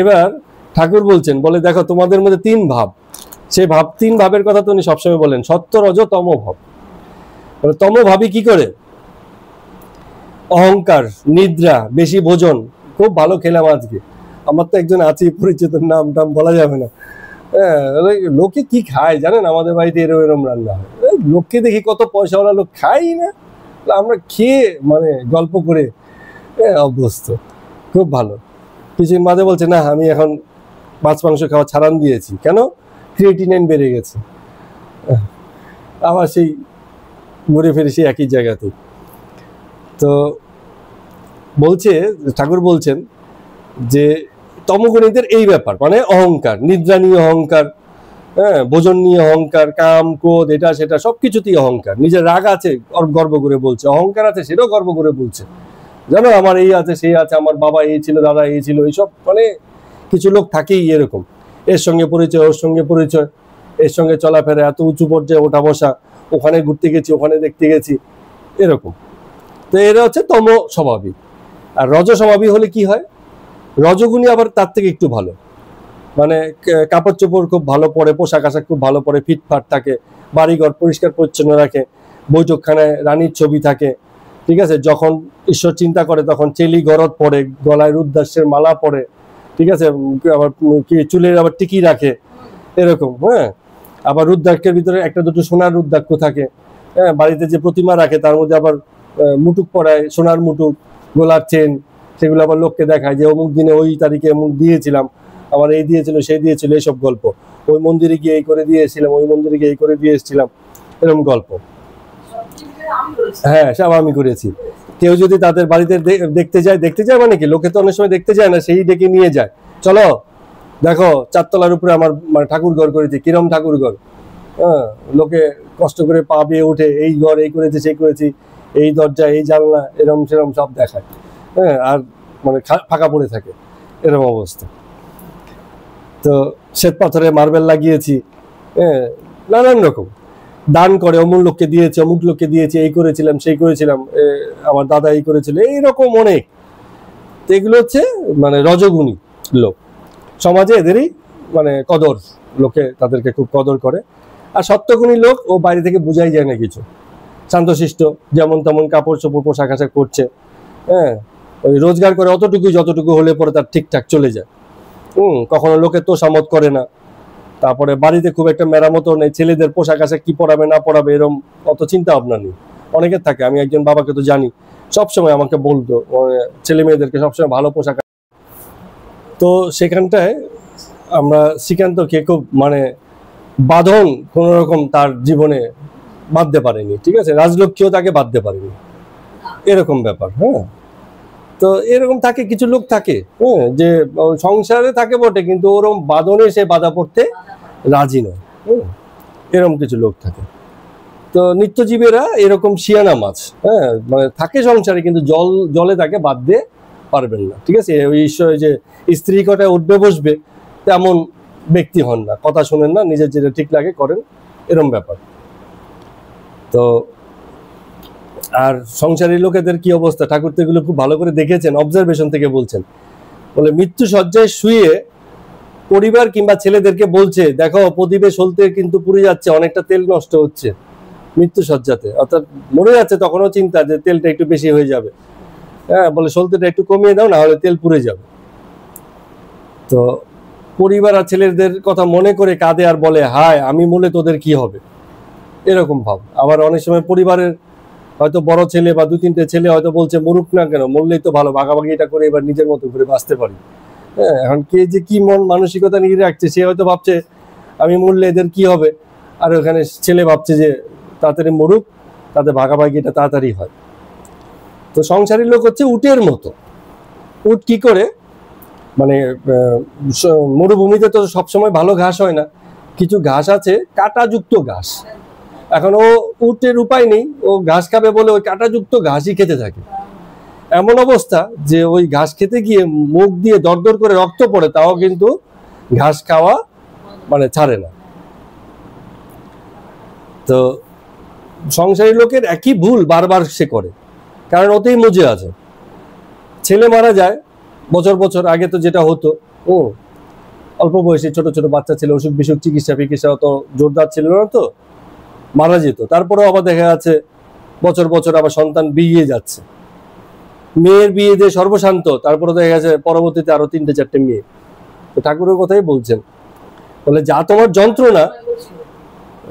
এবার ঠাকুর বলছেন, বলে দেখো তোমাদের মধ্যে 3 ভাব, সেই 3 ভাবের কথা তো উনি সবসময় বলেন, সত্য রজ তম ভাব। তম ভাবি কি করে? অহংকার, নিদ্রা, বেশি ভোজন। খুব ভালো খেলাম আজকে, আমার তো একজন আছে পরিচিত, নাম টাম বলা যাবে না, হ্যাঁ, লোকে কি খায় জানেন, আমাদের বাড়িতে এরম এরম রান্না হয়, লোককে দেখি কত পয়সাওয়ালা লোক খাই না, আমরা খেয়ে মানে গল্প করে অভ্যস্ত। খুব ভালো। কিছুদিন বাদে বলছে, না আমি এখন মাছ মাংস খাওয়া ছাড়ান দিয়েছি। কেন? ক্রিয়েটিনাইন বেড়ে গেছে। আবার সেই ঘুরে ফিরে সেই একই জায়গাতে। তো বলছে, ঠাকুর বলছেন যে তমগুণীদের এই ব্যাপার, মানে অহংকার, নিদ্রা নিয়ে অহংকার, হ্যাঁ, ভোজন নিয়ে অহংকার, কাম ক্রোধ এটা সেটা সবকিছুতেই অহংকার। নিজের রাগ আছে গর্ব করে বলছে, অহংকার আছে সেটাও গর্ব করে বলছে, জানো আমার এই আছে সেই আছে, আমার বাবা এই ছিল, দাদা এই ছিল, এইসব। মানে কিছু লোক থাকেই এরকম, এর সঙ্গে পরিচয় ওর সঙ্গে পরিচয়, এর সঙ্গে চলাফেরা, এত উঁচু পর্যায়ে ওঠা বসা, ওখানে ঘুরতে গেছি ওখানে দেখতে গেছি, এরকম। তো এরা হচ্ছে তম স্বভাবী। আর রজ স্বভাবী হলে কি হয়? রজগুণী আবার তার থেকে একটু ভালো, মানে কাপড় চোপড় খুব ভালো পরে, পোশাক আশাক খুব ভালো পরে, ফিটফাট থাকে, বাড়িঘর পরিষ্কার পরিচ্ছন্ন রাখে, বৈঠকখানায় রানীর ছবি থাকে, ঠিক আছে। যখন ঈশ্বর চিন্তা করে তখন চেলি গরদ পরে, গলায় রুদ্রাক্ষের মালা পরে, ঠিক আছে, আবার কি চুলের আবার টিকি রাখে, এরকম। হ্যাঁ, আবার রুদ্রাক্ষের ভিতরে একটা দুটো সোনার রুদ্রাক্ষ থাকে। হ্যাঁ, বাড়িতে যে প্রতিমা রাখে তার মধ্যে আবার মুটুক পরায়, সোনার মুটুক, গোলার চেন, সেগুলো আবার লোককে দেখায় যে অমুক দিনে ওই তারিখে অমুক দিয়েছিলাম, আবার এই দিয়েছিল সেই দিয়েছিল, এইসব গল্প। ওই মন্দিরে গিয়ে এই করে দিয়ে এসেছিলাম, ওই মন্দিরে গিয়ে এই করে দিয়ে এসেছিলাম, এরকম গল্প। হ্যাঁ, সব আমি করেছি। কেউ যদি তাদের বাড়িতে দেখতে যায় মানে কি, লোকে তো অনেক সময় দেখতে যায় না, সেই ডেকে নিয়ে যায়, চলো দেখো 4 তলার উপরে আমার মানে ঠাকুর ঘর করেছি, কিরম ঠাকুর ঘর। হ্যাঁ, লোকে কষ্ট করে পা বেয়ে উঠে এই ঘর এই করেছে সেই করেছি, এই দরজা এই জানলা, এরম সেরম সব দেখায়। হ্যাঁ, আর মানে ফাঁকা পড়ে থাকে, এরকম অবস্থা। তো শ্বেত পাথরে মার্বেল লাগিয়েছি, হ্যাঁ, নানান রকম দান করে, অমুক লোককে দিয়েছে অমুক লোককে দিয়েছে, এই করেছিলাম সেই করেছিলাম, আমার দাদা এই করেছিল, এইরকম অনেক। তো এগুলো হচ্ছে মানে রজগুণী লোক, সমাজে এদেরই মানে কদর, লোকে তাদেরকে খুব কদর করে। আর সত্যগুণী লোক ও বাইরে থেকে বোঝাই যায় না কিছু, শান্তশিষ্ট, যেমন তেমন কাপড় চোপড় পোশাক আশাক করছে, হ্যাঁ, ওই রোজগার করে অতটুকু যতটুকু হলে পরে তার ঠিকঠাক চলে যায়। কখনো লোকের তোষামত করে না। তারপরে বাড়িতে খুব একটা মেরামতও নেই, ছেলেদের পোশাক আশাক কি পরাবে না পরাবে এরকম অত চিন্তা ভাবনা নেই। অনেকের থাকে, আমি একজন বাবাকে তো জানি, সবসময় আমাকে বলতো ছেলে মেয়েদেরকে সবসময় ভালো পোশাক। তো সেখানটায় আমরা শ্রীকান্তকে খুব মানে বাঁধন কোন রকম তার জীবনে বাঁধতে পারেনি, ঠিক আছে, রাজলক্ষ্মীও তাকে বাঁধতে পারেনি, এরকম ব্যাপার। হ্যাঁ, তো এরকম থাকে, কিছু লোক থাকে, হ্যাঁ, যে সংসারে থাকে বটে কিন্তু ওরকম বাঁধনে সে বাধা পড়তে রাজি নয়। এরকম কিছু লোক থাকে। তো নিত্যজীবেরা এরকম শিয়ানা মাছ, হ্যাঁ, মানে থাকে সংসারে কিন্তু জলে তাকে বাঁধতে পারবেন না, ঠিক আছে। ওই ঈশ্বরে যে স্ত্রী কটায় উঠবে বসবে তেমন ব্যক্তি হন না, কথা শোনেন না, নিজের যেটা ঠিক লাগে করেন, এরকম ব্যাপার। তো আর সংসারী লোকেদের কি অবস্থা, ঠাকুর তো এগুলো খুব ভালো করে দেখেছেন, অবজারভেশন থেকে বলছেন। বলে মৃত্যু শয্যায় শুয়ে পরিবার কিংবা ছেলেদেরকে বলছে, দেখো প্রদীপে সলতে কিন্তু পুড়ে যাচ্ছে, অনেকটা তেল নষ্ট হচ্ছে মৃত্যু শয্যাতে, অর্থাৎ মরে যাচ্ছে, তখনও চিন্তা যে তেলটা একটু বেশি হয়ে যাবে। হ্যাঁ, বলে সলতেটা একটু কমিয়ে দাও, না হলে তেল পুড়ে যাবে। তো পরিবার আর ছেলেদের কথা মনে করে কাঁদে আর বলে, হায় আমি মূলে তোদের কি হবে, এরকম ভাব। আবার অনেক সময় পরিবারের হয়তো বড় ছেলে বা 2-3টে ছেলে হয়তো বলছে, মরুক না কেন, মরলেই তো ভালো, ভাগাভাগি এটা করে এবার নিজের মতো করে বাঁচতে পারি। হ্যাঁ, এখন কে যে কি মন মানসিকতা নিয়ে রাখছে, সে হয়তো ভাবছে আমি মরলে এদের কি হবে, আর ওখানে ছেলে ভাবছে যে তাড়াতাড়ি মরুক, তাতে ভাগাভাগি এটা তাড়াতাড়ি হয়। তো সংসারী লোক হচ্ছে উটের মতো। উট কি করে, মানে মরুভূমিতে তো সবসময় ভালো ঘাস হয় না, কিছু ঘাস আছে কাঁটাযুক্ত ঘাস। এখন ও উটের উপায় নেই, ও ঘাস খাবে বলে ওই কাঁটাযুক্ত ঘাসই খেতে থাকে। এমন অবস্থা যে ওই ঘাস খেতে গিয়ে মুখ দিয়ে দরদর করে রক্ত পড়ে, তাও কিন্তু ঘাস খাওয়া মানে ছাড়ে না। তো সংসারী লোকের একই ভুল বারবার সে করে, কারণ ওতেই মজে আছে। ছেলে মারা যায় বছর বছর আগে, তো যেটা হতো, অল্প বয়সী ছোট ছোট বাচ্চা ছিল, অসুখ বিসুখ চিকিৎসা অত জোরদার ছিল না, তো মারা যেত। তারপরেও আবার দেখা যাচ্ছে বছর বছর আবার সন্তান বিয়ে যাচ্ছে, মেয়ের বিয়ে দিয়ে সর্বশান্ত, তারপরে দেখা গেছে পরবর্তীতে আরো 3-4টে মেয়ে। তো ঠাকুরের কথাই বলছেন, বলে যা তোমার যন্ত্রণা,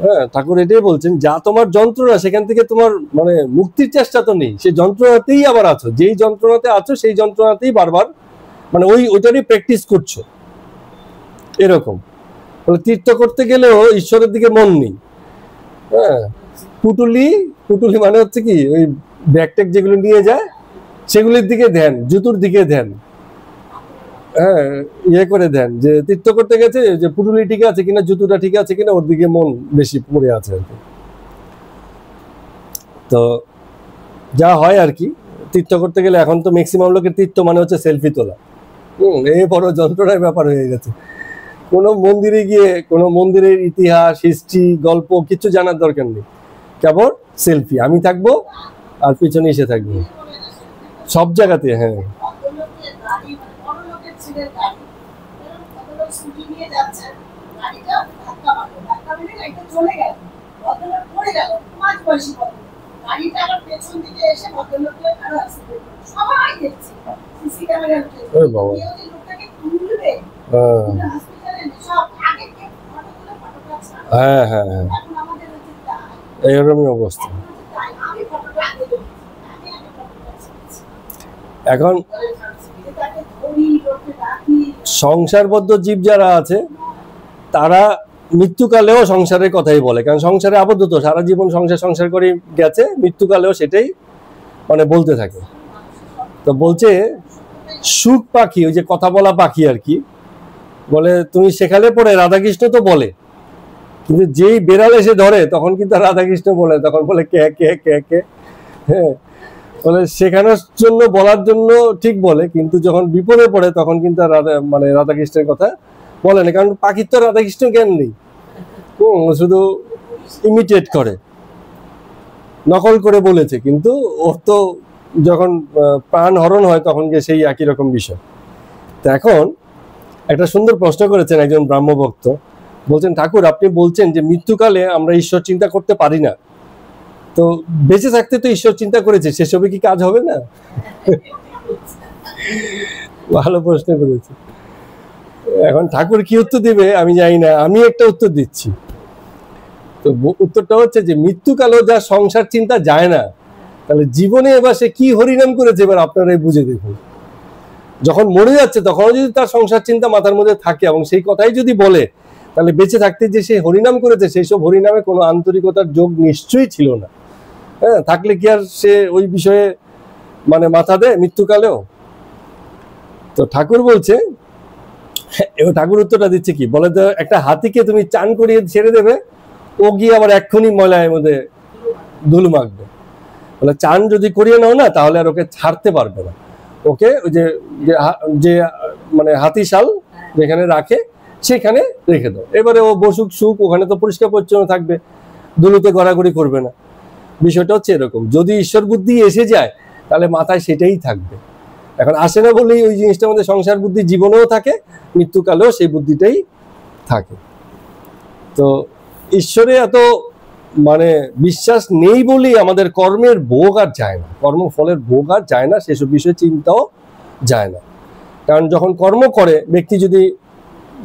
হ্যাঁ, ঠাকুর এটাই বলছেন, যা তোমার যন্ত্রণা সেখান থেকে তোমার মানে মুক্তির চেষ্টা তো নেই, সেই যন্ত্রণাতেই আবার আছো, যেই যন্ত্রণাতে আছো সেই যন্ত্রণাতেই বারবার মানে ওইটারই প্র্যাকটিস করছো, এরকম। বলে তীর্থ করতে গেলেও ঈশ্বরের দিকে মন নেই। হ্যাঁ, পুটুলি মানে হচ্ছে কি, ওই ব্যাগ ট্যাগ যেগুলো নিয়ে যায় সেগুলির দিকে ধ্যান, জুতুর দিকে ধ্যান, হ্যাঁ, ইয়ে করে দেন যে তীর্থ করতে গেছে যে পুটুলি ঠিক আছে কিনা, জুতোটা ঠিক আছে কিনা, ওর দিকে মন বেশি পড়ে আছে আর কি। তো যা হয় আর কি, তীর্থ করতে গেলে এখন তো ম্যাক্সিমাম লোকের তীর্থ মানে হচ্ছে সেলফি তোলা। এই বড় যন্ত্রণার ব্যাপার হয়ে গেছে। কোনো মন্দিরে গিয়ে কোনো মন্দিরের ইতিহাস, হিস্ট্রি, গল্প কিছু জানার দরকার নেই, কেবল সেলফি, আমি থাকবো আর পিছনে এসে থাকবো সব জায়গাতে। হ্যাঁ, হ্যাঁ, হ্যাঁ, হ্যাঁ, এইরকমই অবস্থা। এখন সংসারবদ্ধ জীব যারা আছে তারা মৃত্যুকালেও সংসারের কথাই বলে, কারণ সংসারে আবদ্ধ তো সারা জীবন সংসার করে গেছে, মৃত্যুকালেও সেটাই মানে বলতে থাকে। তো বলছে সুখ পাখি, ওই যে কথা বলা পাখি আর কি, বলে তুমি শেখালে পরে রাধাকৃষ্ণ তো বলে, কিন্তু যেই বেড়াল এসে ধরে তখন কিন্তু রাধাকৃষ্ণ বলে, তখন বলে কে কে কে কে। হ্যাঁ, বলে শেখানোর জন্য বলার জন্য ঠিক বলে, কিন্তু যখন বিপদে পড়ে তখন কিন্তু মানে রাধাকৃষ্ণের কথা বলে না, কারণ পাখির তো রাধাকৃষ্ণ জ্ঞান নেই, শুধু ইমিটেট করে, নকল করে বলেছে, কিন্তু ওর তো যখন প্রাণ হরণ হয় তখন গিয়ে সেই একই রকম বিষয়। তো এখন একটা সুন্দর প্রশ্ন করেছেন একজন ব্রাহ্মভক্ত, বলছেন ঠাকুর আপনি বলছেন যে মৃত্যুকালে আমরা ঈশ্বর চিন্তা করতে পারি না, তো বেঁচে থাকতে তো ঈশ্বর চিন্তা করেছে, সেসবে কি কাজ হবে না? ভালো প্রশ্ন করেছে। এখন ঠাকুর কি উত্তর দিবে আমি জানি না, আমি একটা উত্তর দিচ্ছি। তো উত্তরটা হচ্ছে যে মৃত্যুকালেও যা সংসার চিন্তা যায় না, তাহলে জীবনে এবার সে কি হরিনাম করেছে এবার আপনারাই বুঝে দেখুন। যখন মরে যাচ্ছে তখনও যদি তার সংসার চিন্তা মাথার মধ্যে থাকে এবং সেই কথাই যদি বলে, তাহলে বেঁচে থাকতে যে সে হরিনাম করেছে সেই সব হরিনামে কোনো আন্তরিকতার যোগ নিশ্চয়ই ছিল না। হ্যাঁ, থাকলে কি আর সে ওই বিষয়ে মানে মাথা দেয় মৃত্যুকালেও? তো ঠাকুর বলছে, এবার ঠাকুর উত্তরটা দিচ্ছে কি বলে, তো একটা হাতিকে তুমি চান করিয়ে ছেড়ে দেবে, ও গিয়ে আবার এক্ষুনি ময়লার মধ্যে ধুলো মাখবে। বলে চান যদি করিয়ে নাও না তাহলে আর ওকে ছাড়তে পারবে না, ওকে ওই যে মানে হাতিশাল যেখানে রাখে সেখানে রেখে দাও, এবারে ও বসুক সুখ, ওখানে তো পরিষ্কার পরিচ্ছন্ন থাকবে, ধুলোতে গড়াগড়ি করবে না। বিষয়টা হচ্ছে এরকম, যদি ঈশ্বর বুদ্ধি এসে যায় তাহলে মাথায় সেটাই থাকবে। এখন আসে না বলেই ওই জিনিসটার মধ্যে সংসার বুদ্ধি জীবনেও থাকে, মৃত্যুকালেও সেই বুদ্ধিটাই থাকে। তো ঈশ্বরে এত মানে বিশ্বাস নেই বলেই আমাদের কর্মের ভোগ আর যায় না, কর্মফলের ভোগ আর যায় না, সেসব বিষয়ে চিন্তাও যায় না। কারণ যখন কর্ম করে ব্যক্তি যদি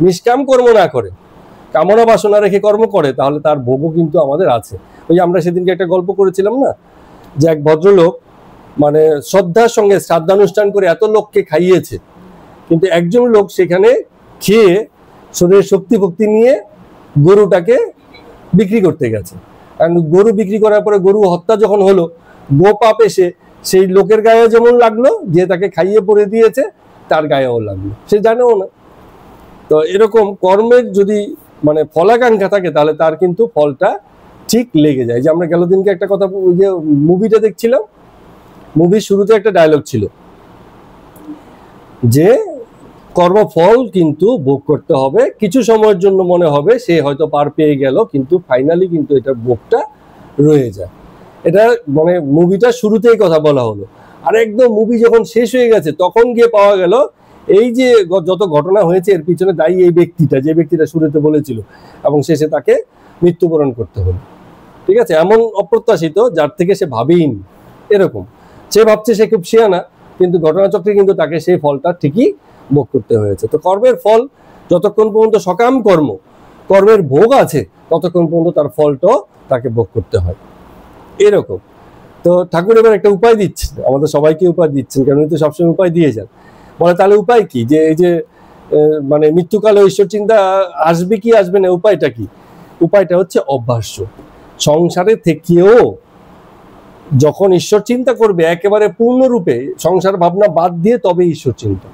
নিষ্কাম কর্ম না করে, কামনা বাসনা রেখে কর্ম করে, তাহলে তার ভোগও কিন্তু আমাদের আছে। ওই আমরা সেদিনকে একটা গল্প করেছিলাম না, যে এক ভদ্রলোক মানে শ্রদ্ধার সঙ্গে শ্রাদ্ধানুষ্ঠান করে এত লোককে খাইয়েছে, কিন্তু একজন লোক সেখানে খেয়ে শরীরের শক্তি ভক্তি নিয়ে গরুটাকে বিক্রি করতে গেছে। কারণ গরু বিক্রি করার পরে গরু হত্যা যখন হলো, গোপাপ এসে সেই লোকের গায়ে যেমন লাগলো, যে তাকে খাইয়ে পরে দিয়েছে তার গায়েও লাগলো, সে জানেও না। তো এরকম কর্মের যদি মানে ফলাকাঙ্ক্ষা থাকে তাহলে তার কিন্তু ফলটা ঠিক লেগে যায়। যে আমরা গেল দিনকে একটা কথা, ওই যে মুভিটা দেখছিলাম, মুভির শুরুতে একটা ডায়লগ ছিল যে কর্মফল কিন্তু ভোগ করতে হবে, কিছু সময়ের জন্য মনে হবে সে হয়তো পার পেয়ে গেল, কিন্তু ফাইনালি কিন্তু এটার ভোগটা রয়ে যায়। এটা মানে মুভিটা শুরুতেই কথা বলা হলো, আর একদম মুভি যখন শেষ হয়ে গেছে তখন গিয়ে পাওয়া গেল এই যে যত ঘটনা হয়েছে এর পিছনে দায়ী এই ব্যক্তিটা, যে ব্যক্তিটা শুরুতে বলেছিল, এবং শেষে তাকে মৃত্যুবরণ করতে হলো। ঠিক আছে, এমন অপ্রত্যাশিত যার থেকে সে ভাবেইনি। এরকম সে ভাবছে সে খুব শিয়ানা, কিন্তু ঘটনাচক্রে কিন্তু তাকে সেই ফলটা ঠিকই ভোগ করতে হয়েছে। তো কর্মের ফল যতক্ষণ পর্যন্ত সকাম কর্মের ভোগ আছে ততক্ষণ পর্যন্ত তার ফলটাও তাকে ভোগ করতে হয়। এরকম। তো ঠাকুর এবার একটা উপায় দিচ্ছেন, আমাদের সবাইকে উপায় দিচ্ছেন, কারণ উনি তো সবসময় উপায় দিয়ে যান। বলে তাহলে উপায় কি, যে এই যে মানে মৃত্যুকালে ঈশ্বর চিন্তা আসবে কি আসবে না, উপায়টা কি? উপায়টা হচ্ছে অভ্যাস। সংসারে থেকেও যখন ঈশ্বর চিন্তা করবে একেবারে পূর্ণরূপে, সংসার ভাবনা বাদ দিয়ে তবে ঈশ্বর চিন্তা,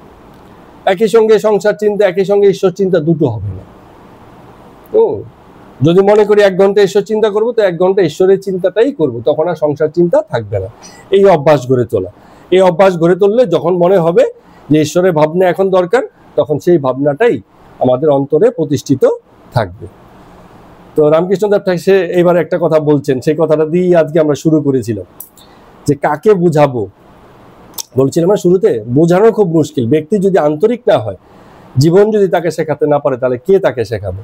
একই সঙ্গে সংসার চিন্তা একই সঙ্গে ঈশ্বর চিন্তা দুটো হবে না। যদি মনে করি 1 ঘন্টা ঈশ্বর চিন্তা করবো, তো 1 ঘন্টা ঈশ্বরের চিন্তাটাই করবো, তখন আর সংসার চিন্তা থাকবে না। এই অভ্যাস গড়ে তোলা, এই অভ্যাস গড়ে তুললে যখন মনে হবে যে ঈশ্বরের ভাবনা এখন দরকার, তখন সেই ভাবনাটাই আমাদের অন্তরে প্রতিষ্ঠিত থাকবে। তো রামকৃষ্ণদেব ঠাকুর এইবার একটা কথা বলছেন, সেই কথাটা দিয়ে আজকে আমরা শুরু করেছিলাম, যে কাকে বুঝাবো। বলছিলাম না শুরুতে, বোঝানো খুব মুশকিল। ব্যক্তি যদি আন্তরিক না হয়, জীবন যদি তাকে শেখাতে না পারে, তাহলে কে তাকে শেখাবে?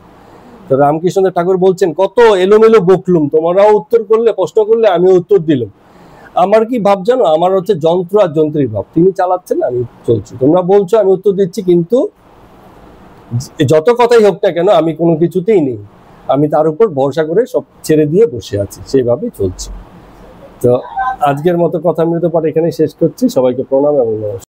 তো রামকৃষ্ণদেব ঠাকুর বলছেন, কত এলোমেলো বকলুম, তোমরাও উত্তর করলে, প্রশ্ন করলে, আমিও উত্তর দিলাম। আমার কি ভাব জানো? আমার হচ্ছে যন্ত্র আর যন্ত্রীর ভাব। তিনি চালাচ্ছেন, আমি চলছি, তোমরা বলছো, আমি উত্তর দিচ্ছি, কিন্তু যত কথাই হোক না কেন আমি কোনো কিছুতেই নেই, আমি তার উপর ভরসা করে সব ছেড়ে দিয়ে বসে আছি, সেইভাবেই চলছি। তো আজকের মতো কথা মৃত পাঠ এখানে শেষ করছি। সবাইকে প্রণাম এবং নমস্কার।